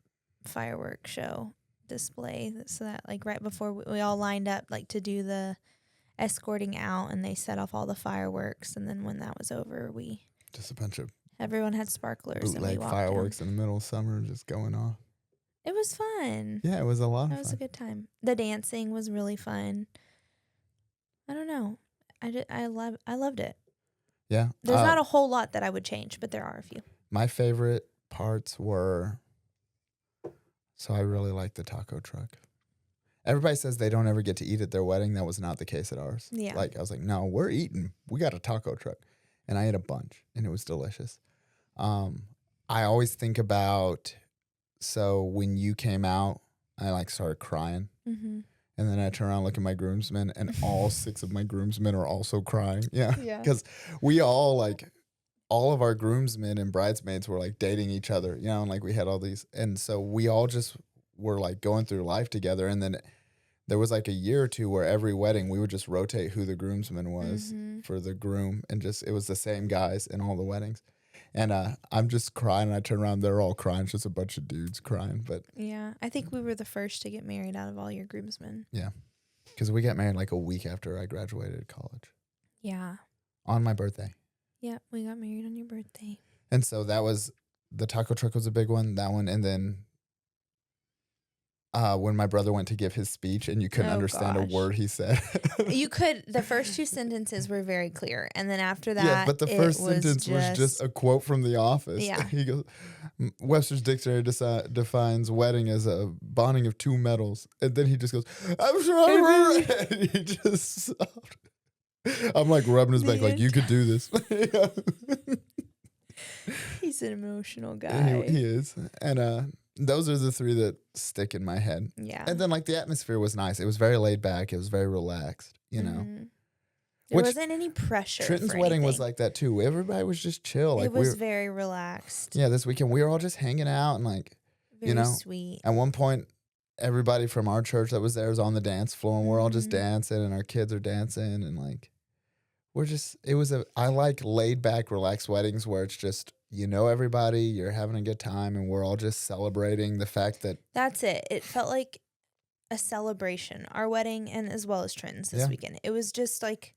fireworks show display so that right before we all lined up to do the escorting out, and they set off all the fireworks, and then when that was over, we just a bunch of Everyone had sparklers. Bootleg fireworks in the middle of summer just going off. It was fun. Yeah, it was a lot of fun. It was a good time. The dancing was really fun. I don't know. I loved it. Yeah. There's not a whole lot that I would change, but there are a few. My favorite parts were, so I really like the taco truck. Everybody says they don't ever get to eat at their wedding. That was not the case at ours. Yeah. Like, I was like, no, we're eating. We got a taco truck. And I ate a bunch, and it was delicious. I always think about, so when you came out, I like started crying. Mm-hmm. And then I turn around and look at my groomsmen, and all 6 of my groomsmen are also crying. Yeah. Because we all, like, all of our groomsmen and bridesmaids were, like, dating each other, you know, and, like, we had all these. And so we all just were, like, going through life together. And then there was, like, a year or two where every wedding we would just rotate who the groomsman was for the groom. And just, it was the same guys in all the weddings. And I'm just crying, and I turn around, they're all crying. It's just a bunch of dudes crying. But yeah, I think we were the first to get married out of all your groomsmen. Yeah, because we got married like a week after I graduated college. Yeah. On my birthday. Yeah, we got married on your birthday. And so that was, the taco truck was a big one, that one. And then when my brother went to give his speech and you couldn't understand a word he said. You could, the first 2 sentences were very clear. And then after that, yeah, but the first sentence was just a quote from The Office. Yeah. He goes, Webster's Dictionary defines wedding as a bonding of 2 metals. And then he just goes, I'm sure. And he just stopped. I'm like rubbing his back like, you could do this. He's an emotional guy. He is. And those are the 3 that stick in my head. Yeah. And then, like, the atmosphere was nice. It was very laid back. It was very relaxed, you know. There wasn't any pressure. Trenton's wedding was like that, too. Everybody was just chill. Like, it was very relaxed. Yeah, this weekend we were all just hanging out and, like, very you know. Sweet. At one point, everybody from our church that was there was on the dance floor, and we're all just dancing, and our kids are dancing, and, like, I like laid back, relaxed weddings where it's just, you know, everybody, you're having a good time, and we're all just celebrating the fact that. That's it. It felt like a celebration, our wedding, and as well as Trenton's this weekend. It was just like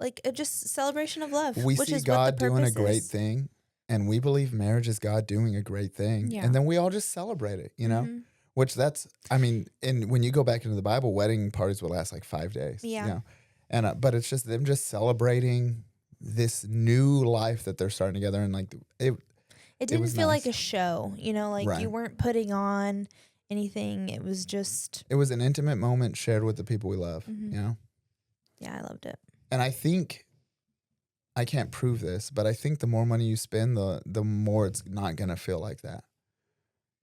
a just celebration of love. We which see is God what the doing a purpose great is. thing, and we believe marriage is God doing a great thing. Yeah. And then we all just celebrate it, you know? Which and when you go back into the Bible, wedding parties will last like 5 days. Yeah. You know? And but it's just them just celebrating this new life that they're starting together, and like it didn't feel like a show, you know, like you weren't putting on anything. It was an intimate moment shared with the people we love, you know? Yeah, I loved it. And I think, I can't prove this, but I think the more money you spend, the more it's not going to feel like that.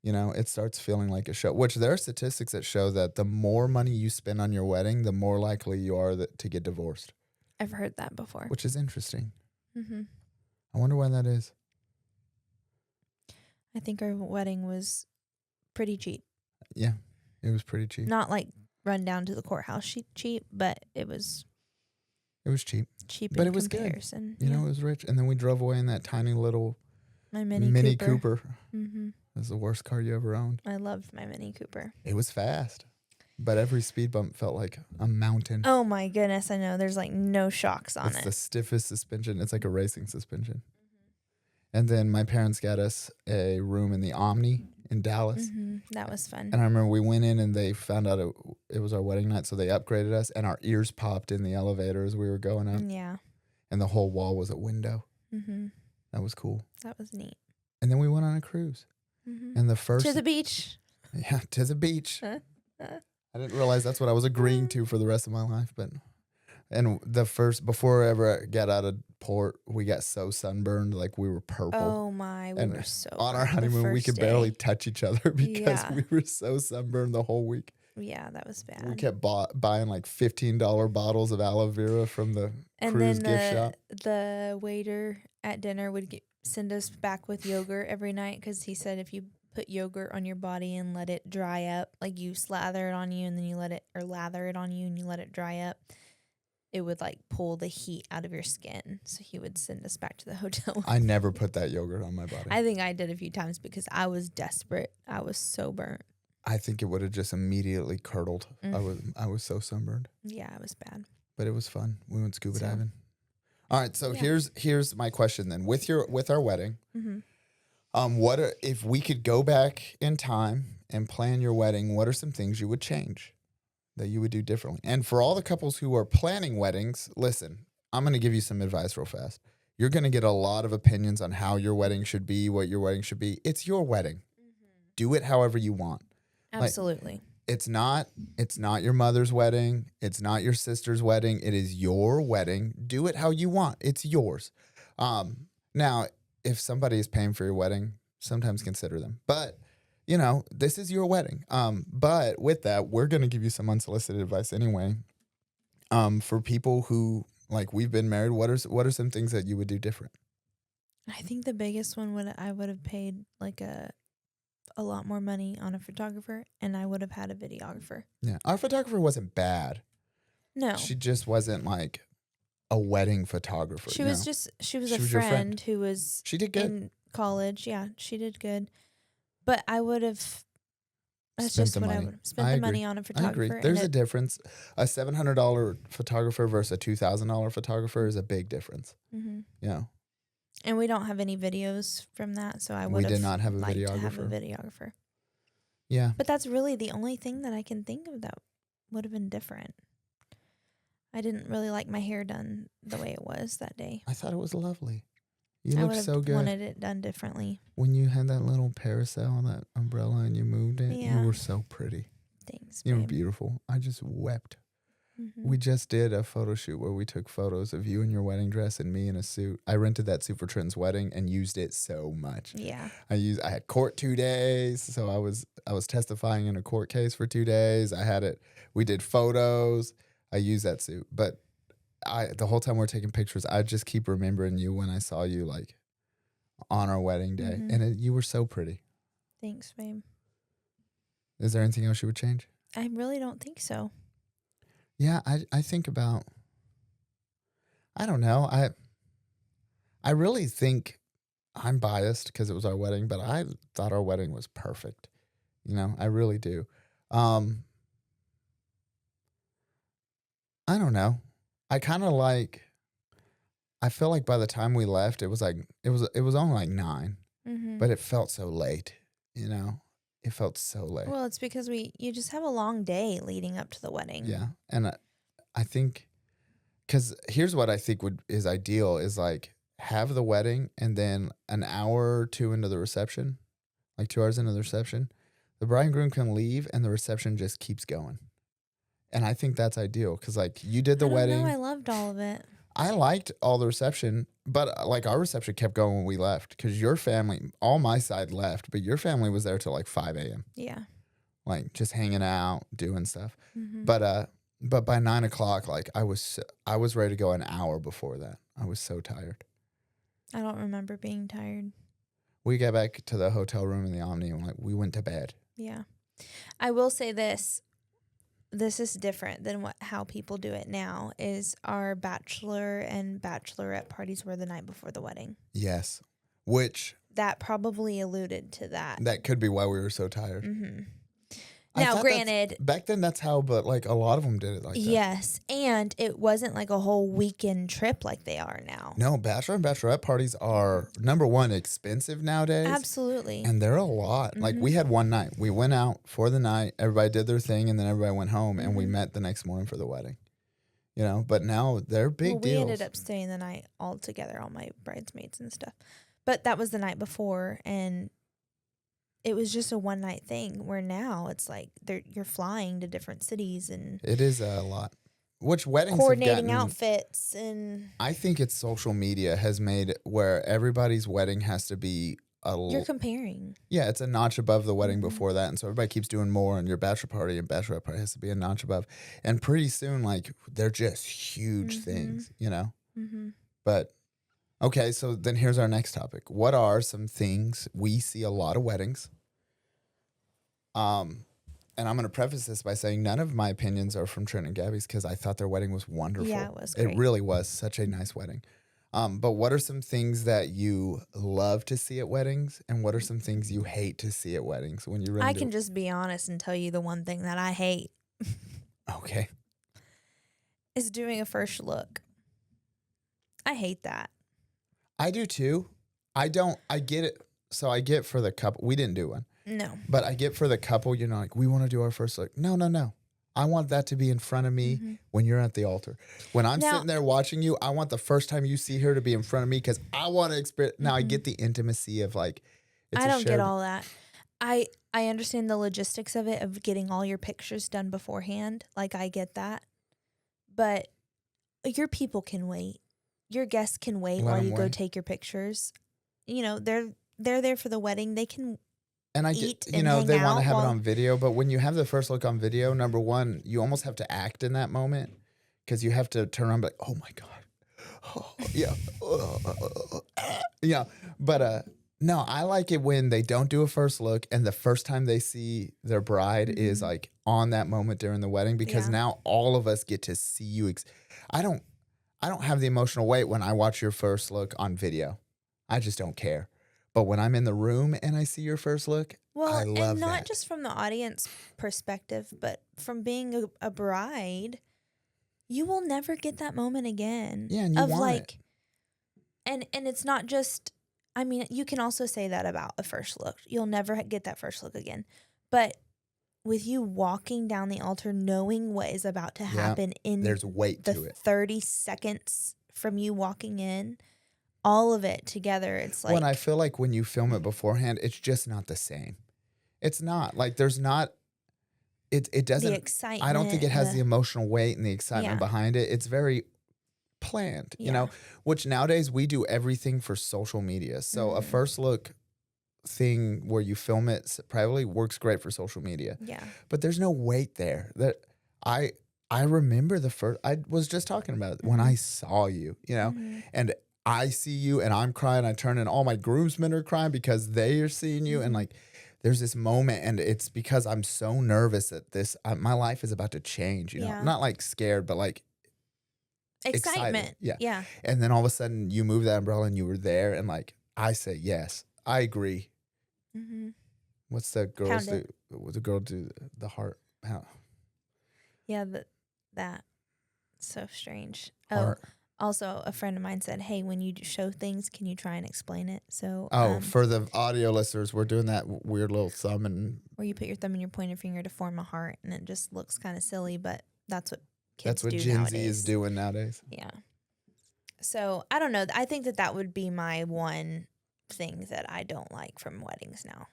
You know, it starts feeling like a show, which there are statistics that show that the more money you spend on your wedding, the more likely you are to get divorced. I've heard that before. Which is interesting. I wonder why that is. I think our wedding was pretty cheap. Yeah, it was pretty cheap. Not like run down to the courthouse cheap, but it was. It was cheap. Cheap, but in it was comparison. Good. You know, it was rich. And then we drove away in that tiny little my Mini Cooper. It was the worst car you ever owned. I loved my Mini Cooper. It was fast, but every speed bump felt like a mountain. Oh my goodness, I know. There's like no shocks on it. It's the stiffest suspension. It's like a racing suspension. And then my parents got us a room in the Omni in Dallas. That was fun. And I remember we went in and they found out it was our wedding night, so they upgraded us, and our ears popped in the elevator as we were going up. Yeah. And the whole wall was a window. That was cool. That was neat. And then we went on a cruise. And the first... To the beach. Yeah, to the beach. I didn't realize that's what I was agreeing to for the rest of my life, but... And before I ever got out of port, we got so sunburned, like we were purple. Oh my, we were so on our honeymoon, we could barely touch each other because we were so sunburned the whole week. Yeah, that was bad. We kept buying like $15 bottles of aloe vera from the cruise gift shop. The waiter at dinner would send us back with yogurt every night because he said if you put yogurt on your body and let it dry up, like you slather it on you and then you lather it on you and you let it dry up, it would like pull the heat out of your skin. So he would send us back to the hotel. I never put that yogurt on my body. I think I did a few times because I was desperate. I was so burnt. I think it would have just immediately curdled. I was so sunburned. Yeah, it was bad. But it was fun. We went scuba diving. All right, so here's my question then. With our wedding, if we could go back in time and plan your wedding, what are some things you would change that you would do differently? And for all the couples who are planning weddings, listen, I'm going to give you some advice real fast. You're going to get a lot of opinions on how your wedding should be, what your wedding should be. It's your wedding. Do it however you want. Absolutely. It's not your mother's wedding. It's not your sister's wedding. It is your wedding. Do it how you want. It's yours. Now, if somebody is paying for your wedding, sometimes consider them. But, this is your wedding. But with that, we're going to give you some unsolicited advice anyway. For people who, like, we've been married, what are some things that you would do different? I think the biggest one I would have paid like a lot more money on a photographer, and I would have had a videographer. Yeah. Our photographer wasn't bad. No. She just wasn't like a wedding photographer. She was a friend who was she did good in college. Yeah, she did good. But I would have that's spent just what money. I would have spent the money on a photographer. I agree. There's a difference. A $700 photographer versus a $2,000 photographer is a big difference. Mm-hmm. Yeah. And we don't have any videos from that, so we did not have a videographer. Yeah. But that's really the only thing that I can think of that would have been different. I didn't really like my hair done the way it was that day. I thought it was lovely. You looked so good. I wanted it done differently. When you had that little parasol on that umbrella and you moved it, you were so pretty. Thanks, You were beautiful. I just wept. Mm-hmm. We just did a photo shoot where we took photos of you in your wedding dress and me in a suit. I rented that suit for Trenton's wedding and used it so much. Yeah. I had court 2 days, so I was testifying in a court case for 2 days. We did photos. I used that suit. But the whole time we're taking pictures, I just keep remembering you when I saw you like on our wedding day. Mm-hmm. And you were so pretty. Thanks, babe. Is there anything else you would change? I really don't think so. Yeah, I think about, I don't know. I really think I'm biased because it was our wedding, but I thought our wedding was perfect. I really do. I don't know. I feel like by the time we left, it was only like 9, but it felt so late, It felt so late. Well, it's because you just have a long day leading up to the wedding. Yeah. And I think, because here's what I think is ideal is like have the wedding and then an hour or 2 into the reception, like 2 hours into the reception, the bride and groom can leave and the reception just keeps going. And I think that's ideal because like you did the wedding. I loved all of it. I liked all the reception, but like our reception kept going when we left because your family, all my side left, but your family was there till like 5 a.m. Yeah. Like just hanging out, doing stuff. Mm-hmm. But by 9 o'clock, like I was ready to go an hour before that. I was so tired. I don't remember being tired. We got back to the hotel room in the Omni and like we went to bed. Yeah. I will say this. This is different than how people do it now, is our bachelor and bachelorette parties were the night before the wedding. Yes. Which... that probably alluded to that. That could be why we were so tired. Mm-hmm. Now, granted... back then, that's how, but like a lot of them did it like that. Yes, and it wasn't like a whole weekend trip like they are now. No, bachelor and bachelorette parties are, number one, expensive nowadays. Absolutely. And they're a lot. Mm-hmm. Like, we had one night. We went out for the night. Everybody did their thing, and then everybody went home, and we met the next morning for the wedding. But now they're big deals. We ended up staying the night all together, all my bridesmaids and stuff. But that was the night before, and... it was just a one-night thing where now it's like you're flying to different cities and... it is a lot. Which weddings coordinating outfits and... I think it's social media has made where everybody's wedding has to be you're comparing. Yeah, it's a notch above the wedding before that. And so everybody keeps doing more and your bachelor party and bachelorette party has to be a notch above. And pretty soon, like, they're just huge things, Mm-hmm. But... okay, so then here's our next topic. What are some things we see a lot of weddings? And I'm going to preface this by saying none of my opinions are from Trent and Gabby's because I thought their wedding was wonderful. Yeah, it was great. It really was such a nice wedding. But what are some things that you love to see at weddings, and what are some things you hate to see at weddings when you run? I can just be honest and tell you the one thing that I hate. Okay. Is doing a first look. I hate that. I do too. I get it. So I get for the couple. We didn't do one. No. But I get for the couple, like, we want to do our first look. No. I want that to be in front of me when you're at the altar. When I'm sitting there watching you, I want the first time you see her to be in front of me because I want to experience. Now I get the intimacy of like, I don't get all that. I understand the logistics of it, of getting all your pictures done beforehand. Like, I get that. But your people can wait. Your guests can wait while you go take your pictures. You know, they're there for the wedding. They can and I eat get, and hang they want out to have it on video, but when you have the first look on video, number one, you almost have to act in that moment because you have to turn around and be like, oh my God. Oh, yeah. Yeah. But no, I like it when they don't do a first look and the first time they see their bride is like on that moment during the wedding because now all of us get to see you. I don't have the emotional weight when I watch your first look on video. I just don't care. But when I'm in the room and I see your first look, I love and not that. just from the audience perspective, but from being a bride, you will never get that moment again. Yeah, and you want it. And it's not just, I mean, you can also say that about a first look. You'll never get that first look again. But with you walking down the altar, knowing what is about to happen in there's weight the to it. 30 seconds from you walking in, all of it together, it's like... When I feel like when you film it beforehand, it's just not the same. It's not. Like, there's not... It doesn't... The excitement. I don't think it has the emotional weight and the excitement behind it. It's very planned, you know? Which nowadays, we do everything for social media. So a first look thing where you film it privately works great for social media. Yeah. But there's no weight there. That I remember the first... I was just talking about it when I saw you, you know? And... I see you and I'm crying. I turn and all my groomsmen are crying because they are seeing you. And like, there's this moment and it's because I'm so nervous that my life is about to change, you know, not like scared, but like excitement. Excited. Yeah. And then all of a sudden you move that umbrella and you were there. And like, I say, yes, I agree. What's the girls do? The girl do the heart. How? Yeah. That. So strange. Heart. Oh. Also, a friend of mine said, hey, when you show things, can you try and explain it? So, for the audio listeners, we're doing that weird little thumb and... Where you put your thumb and your pointer finger to form a heart, and it just looks kind of silly, but that's what kids do nowadays. That's what Gen Z is doing nowadays. Yeah. So, I don't know. I think that would be my one thing that I don't like from weddings now.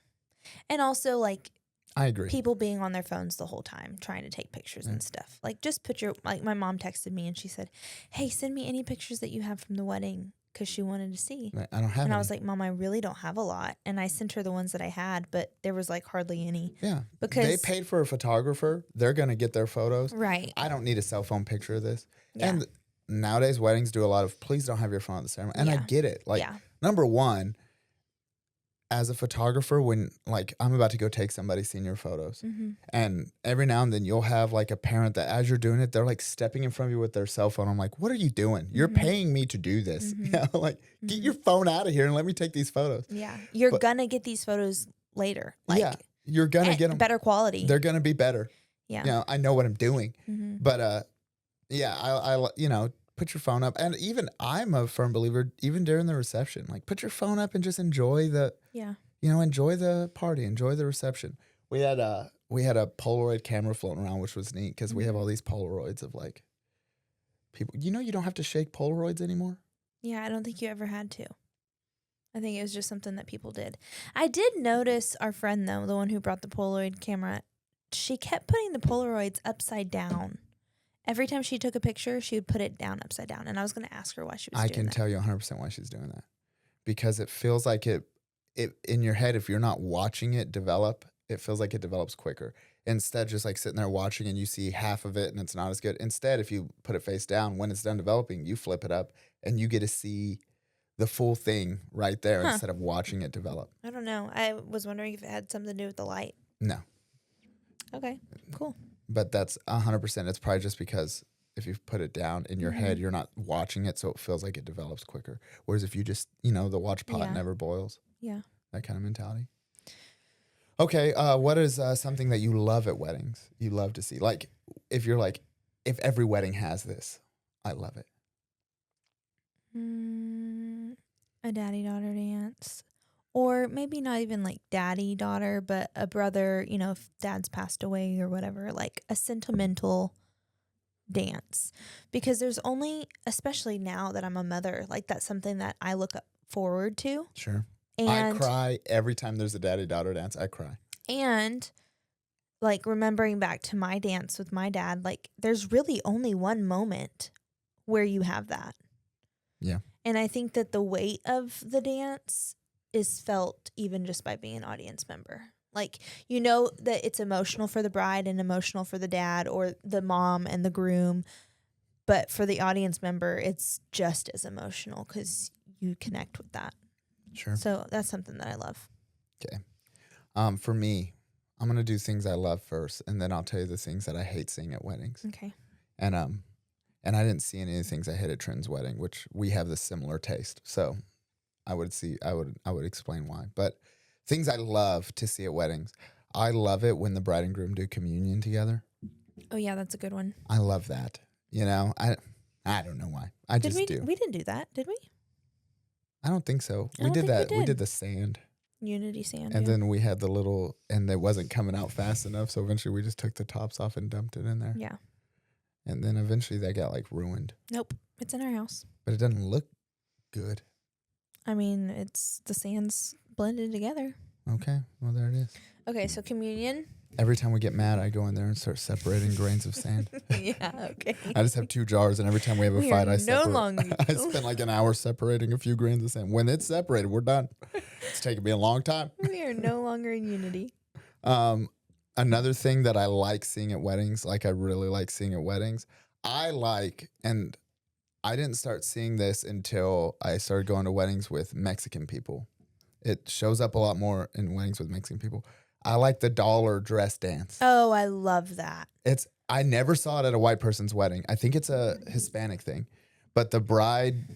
And also, like... I agree. People being on their phones the whole time, trying to take pictures and stuff. Like, just put like, my mom texted me and she said, hey, send me any pictures that you have from the wedding because she wanted to see. I don't have any. I was like, Mom, I really don't have a lot. And I sent her the ones that I had, but there was like hardly any. Yeah. Because they paid for a photographer. They're going to get their photos. Right. I don't need a cell phone picture of this. Yeah. And nowadays, weddings do a lot of, please don't have your phone at the ceremony. And I get it. Like, number one, as a photographer, when like I'm about to go take somebody's senior photos and every now and then you'll have like a parent that as you're doing it, they're like stepping in front of you with their cell phone. I'm like, what are you doing? You're paying me to do this. You know, like get your phone out of here and let me take these photos. Yeah. You're gonna get these photos later. Like, you're gonna get them better quality. They're gonna be better. Yeah. You know, I know what I'm doing. But I you know, put your phone up. And even I'm a firm believer, even during the reception, like put your phone up and just enjoy enjoy the party, enjoy the reception. We had a Polaroid camera floating around, which was neat because we have all these Polaroids of like people. You know, you don't have to shake Polaroids anymore. Yeah, I don't think you ever had to. I think it was just something that people did. I did notice our friend, though, the one who brought the Polaroid camera, she kept putting the Polaroids upside down. Every time she took a picture, she would put it down upside down. And I was going to ask her why she was doing that. I can tell you 100% why she's doing that. Because it feels like it in your head, if you're not watching it develop, it feels like it develops quicker. Instead, just like sitting there watching and you see half of it and it's not as good. Instead, if you put it face down, when it's done developing, you flip it up and you get to see the full thing right there instead of watching it develop. I don't know. I was wondering if it had something to do with the light. No. Okay, cool. But that's 100%. It's probably just because if you put it down in your head, you're not watching it, so it feels like it develops quicker. Whereas if you just, the watch pot never boils. Yeah. That kind of mentality. Okay, what is something that you love at weddings? You love to see? Like, if you're like, if every wedding has this, I love it. A daddy-daughter dance. Or maybe not even like daddy-daughter, but a brother, if dad's passed away or whatever, like a sentimental dance. Because there's only, especially now that I'm a mother, like that's something that I look forward to. Sure. And I cry every time there's a daddy-daughter dance. I cry. And like remembering back to my dance with my dad, like there's really only one moment where you have that. Yeah. And I think that the weight of the dance is felt even just by being an audience member. Like, that it's emotional for the bride and emotional for the dad or the mom and the groom. But for the audience member, it's just as emotional because you connect with that. Sure. So that's something that I love. Okay. For me, I'm going to do things I love first, and then I'll tell you the things that I hate seeing at weddings. Okay. And I didn't see any of the things I hate at Trenton's wedding, which we have the similar taste. So I would explain why. But things I love to see at weddings. I love it when the bride and groom do communion together. Oh yeah, that's a good one. I love that. I don't know why. I do. We didn't do that, did we? I don't think so. We did the sand. Unity sand. And then we had the little, and it wasn't coming out fast enough. So eventually we just took the tops off and dumped it in there. Yeah. And then eventually that got like ruined. Nope. It's in our house. But it doesn't look good. I mean, it's the sands blended together. Okay. Well, there it is. Okay. So communion. Every time we get mad, I go in there and start separating grains of sand. Yeah. Okay. I just have 2 jars, and every time we have a fight, I longer. I spend like an hour separating a few grains of sand. When it's separated, we're done. It's taken me a long time. We are no longer in unity. Another thing that I like seeing at weddings, like I really like seeing at weddings, and I didn't start seeing this until I started going to weddings with Mexican people. It shows up a lot more in weddings with Mexican people. I like the dollar dress dance. Oh, I love that. I never saw it at a white person's wedding. I think it's a Hispanic thing, but the bride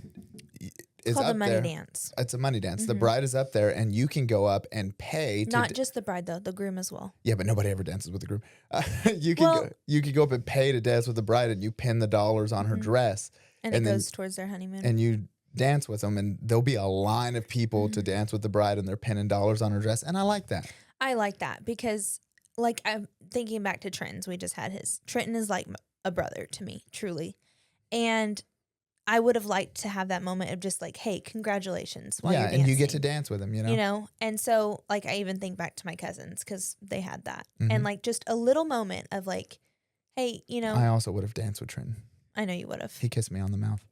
is called up the money there. Dance. It's a money dance. Mm-hmm. The bride is up there, and you can go up and pay. Not just the bride though, the groom as well. Yeah, but nobody ever dances with the groom. You can go up and pay to dance with the bride, and you pin the dollars on her dress, and it goes towards their honeymoon. And you dance with them, and there'll be a line of people to dance with the bride, and they're pinning dollars on her dress, and I like that. I like that because, like, I'm thinking back to Trenton's. We just had his. Trenton is like a brother to me, truly. And I would have liked to have that moment of just like, hey, congratulations while you're dancing. And you get to dance with him, And so, like, I even think back to my cousins because they had that. And, like, just a little moment of like, hey, I also would have danced with Trenton. I know you would have. He kissed me on the mouth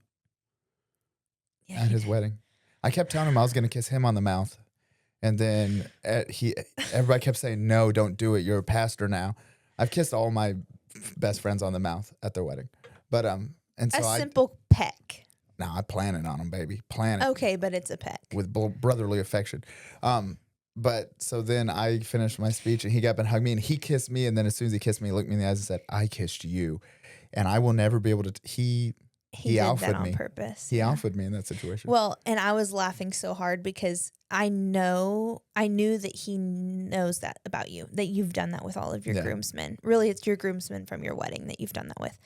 at his wedding. I kept telling him I was going to kiss him on the mouth. And then everybody kept saying, no, don't do it. You're a pastor now. I've kissed all my best friends on the mouth at their wedding. But, and so a simple peck. No, I plan it on them, baby. Plan it. Okay, but it's a peck. With brotherly affection. But so then I finished my speech and he got up and hugged me and he kissed me. And then as soon as he kissed me, he looked me in the eyes and said, I kissed you. And I will never be able to, he did that on purpose. He alphaed me in that situation. Well, and I was laughing so hard because I knew that he knows that about you, that you've done that with all of your groomsmen. Really, it's your groomsmen from your wedding that you've done that with.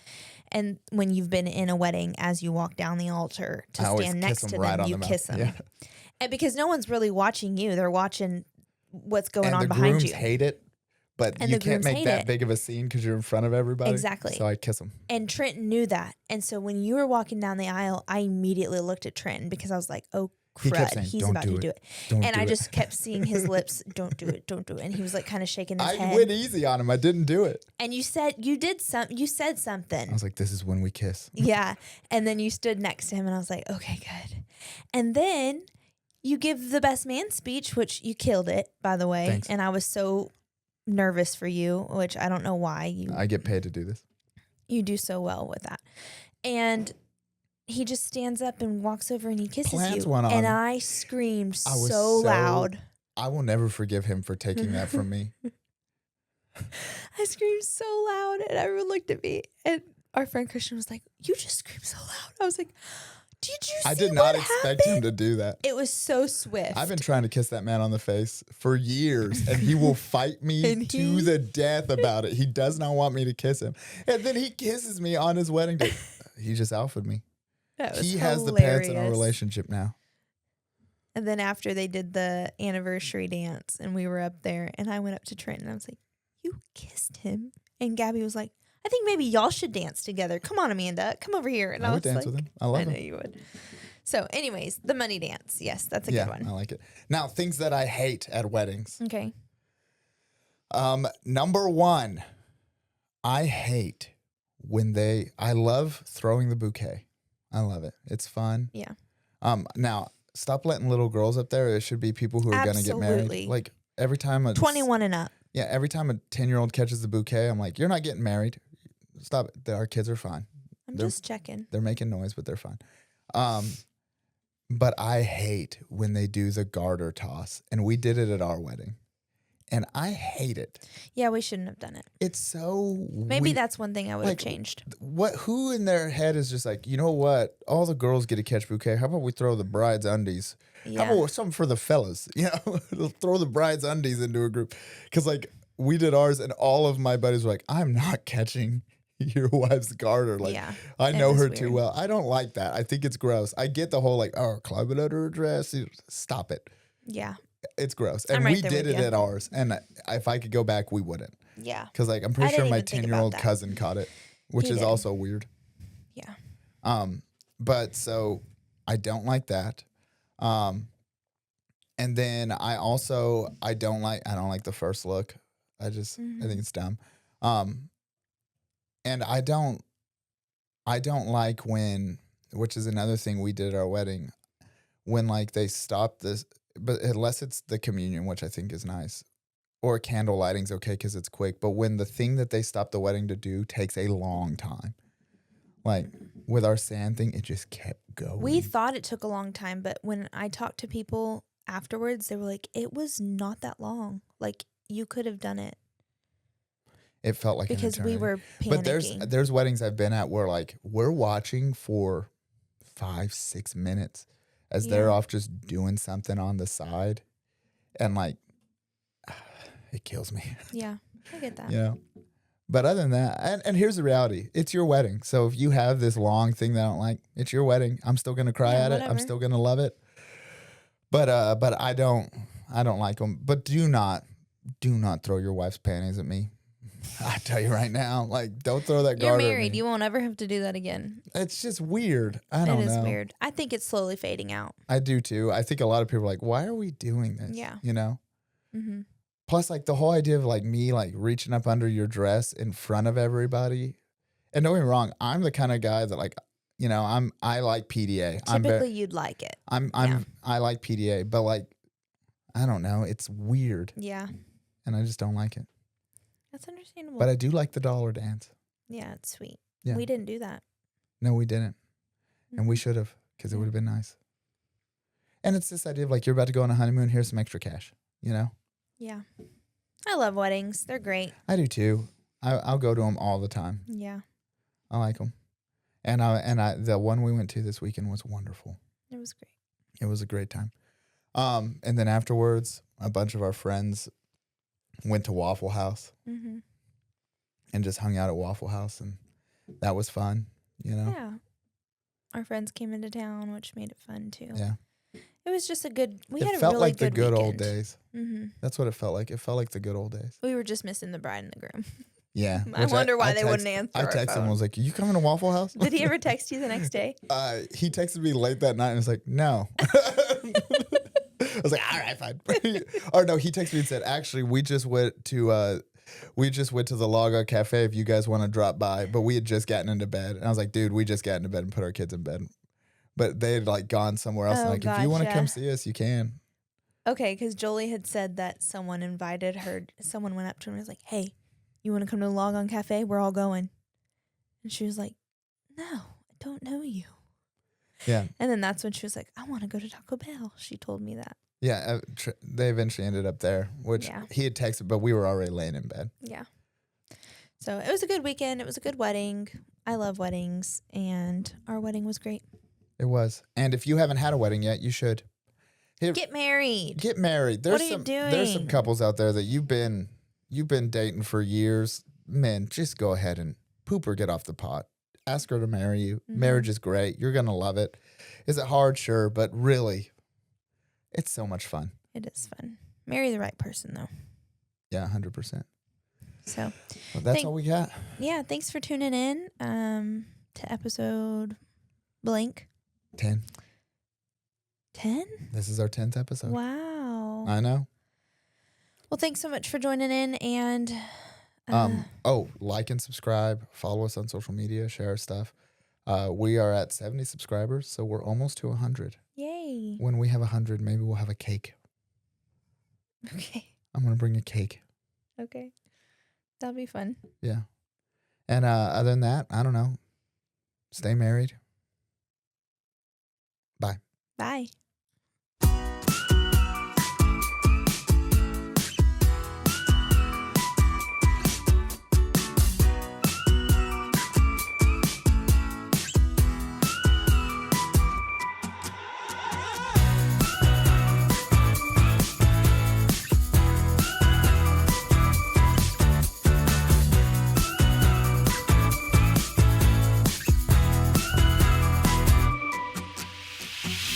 And when you've been in a wedding, as you walk down the altar to stand next to them, you kiss them. Yeah. And because no one's really watching you. They're watching what's going on behind you. And the grooms hate it. But you can't make that big of a scene because you're in front of everybody. Exactly. So I kiss him. And Trenton knew that. And so when you were walking down the aisle, I immediately looked at Trenton because I was like, oh, crud, he's about to do it. And I just kept seeing his lips, don't do it, don't do it. And he was like kind of shaking his head. I went easy on him. I didn't do it. And you said something. I was like, this is when we kiss. Yeah. And then you stood next to him and I was like, okay, good. And then you give the best man speech, which you killed it, by the way. Thanks. And I was so nervous for you, which I don't know why. I get paid to do this. You do so well with that. And he just stands up and walks over and he kisses you. And I screamed so loud. I will never forgive him for taking that from me. I screamed so loud and everyone looked at me and our friend Christian was like, you just screamed so loud. I was like, did you see I did not expect him to do that. It was so swift. I've been trying to kiss that man on the face for years, and he will fight me to the death about it. He does not want me to kiss him. And then he kisses me on his wedding day. He just alphaed me. He has the pants in our relationship now. And then after they did the anniversary dance and we were up there and I went up to Trent and I was like, you kissed him. And Gabby was like, I think maybe y'all should dance together. Come on, Amanda. Come over here. And I would dance with him. I love him. I know you would. So anyways, the money dance. Yes, that's a good one. I like it. Now, things that I hate at weddings. Okay. Number one, I hate when I love throwing the bouquet. I love it. It's fun. Yeah. Now, stop letting little girls up there. It should be people who are going to get married. Like every time 21 and up. Yeah, every time a 10-year-old catches the bouquet, I'm like, you're not getting married. Stop it. Our kids are fine. They're just checking. They're making noise, but they're fine. But I hate when they do the garter toss. And we did it at our wedding. And I hate it. Yeah, we shouldn't have done it. It's so Maybe that's one thing I would have changed. Who in their head is just like, you know what? All the girls get to catch bouquet. How about we throw the bride's undies? Yeah. How about something for the fellas? You know, throw the bride's undies into a group. Because like we did ours and all of my buddies were like, I'm not catching your wife's garter. Like, I know her too well. I don't like that. I think it's gross. I get the whole like, oh, climb it under her dress. Stop it. Yeah. It's gross. And we did it at ours. And if I could go back, we wouldn't. Yeah. Because like I'm pretty sure my 10-year-old cousin caught it, which is also weird. Yeah. But so I don't like that. And then I don't like the first look. I think it's dumb. And I don't like when, which is another thing we did at our wedding, when like they stop this, but unless it's the communion, which I think is nice, or candle lighting's okay because it's quick. But when the thing that they stop the wedding to do takes a long time, like with our sand thing, it just kept going. We thought it took a long time, but when I talked to people afterwards, they were like, it was not that long. Like you could have done it. It felt like because we were panicking. But there's weddings I've been at where like we're watching for 5-6 minutes as they're off just doing something on the side, and like it kills me. Yeah, I get that. You know, but other than that, and here's the reality: it's your wedding. So if you have this long thing that I don't like, it's your wedding. I'm still gonna cry at it. I'm still gonna love it. But I don't like them. But do not throw your wife's panties at me. I tell you right now, like, don't throw that garter. You're married. You won't ever have to do that again. It's just weird. I don't know. It is weird. I think it's slowly fading out. I do too. I think a lot of people are like, why are we doing this? Yeah. You know? Mm-hmm. Plus, like, the whole idea of, like, me, like, reaching up under your dress in front of everybody. And don't get me wrong, I'm the kind of guy that, like, you know, I like PDA. Typically, you'd like it. I like PDA, but, like, I don't know. It's weird. Yeah. And I just don't like it. That's understandable. But I do like the dollar dance. Yeah, it's sweet. Yeah. We didn't do that. No, we didn't. Mm-hmm. And we should have, because it would have been nice. And it's this idea of like, you're about to go on a honeymoon, here's some extra cash, you know? Yeah. I love weddings. They're great. I do too. I'll go to them all the time. Yeah. I like them. And the one we went to this weekend was wonderful. It was great. It was a great time. And then afterwards, a bunch of our friends went to Waffle House and just hung out at Waffle House, and that was fun, you know? Yeah. Our friends came into town, which made it fun too. Yeah. It was just we had a really good weekend. It felt like the good old days. Mm-hmm. That's what it felt like. It felt like the good old days. We were just missing the bride and the groom. Yeah. I wonder why they wouldn't answer. I texted him and was like, "Are you coming to Waffle House?" Did he ever text you the next day? He texted me late that night and was like, "No." I was like, all right, fine. Or no, he texted me and said, actually, we just went to the Laga Cafe if you guys want to drop by, but we had just gotten into bed. And I was like, dude, we just got into bed and put our kids in bed. But they had like gone somewhere else. And like, if you want to come see us, you can. Okay, because Jolie had said that someone invited her. Someone went up to her and was like, hey, you want to come to the Lagon Cafe? We're all going. And she was like, no, I don't know you. Yeah. And then that's when she was like, I want to go to Taco Bell. She told me that. Yeah, they eventually ended up there, which he had texted, but we were already laying in bed. Yeah. So it was a good weekend. It was a good wedding. I love weddings, and our wedding was great. It was. And if you haven't had a wedding yet, you should. Get married. Get married. What are you doing? There's some couples out there that you've been dating for years. Man, just go ahead and poop or get off the pot. ask her to marry you. Marriage is great. You're going to love it. Is it hard? Sure. But really, it's so much fun. It is fun. Marry the right person, though. Yeah, 100%. So well, that's all we got. Yeah, thanks for tuning in to episode blank. 10. 10? This is our 10th episode. Wow. I know. Well, thanks so much for joining in, and like and subscribe, follow us on social media, share our stuff. We are at 70 subscribers, so we're almost to 100. Yay. When we have 100, maybe we'll have a cake. Okay. I'm going to bring a cake. Okay. That'll be fun. Yeah. And other than that, I don't know. Stay married. Bye. Bye.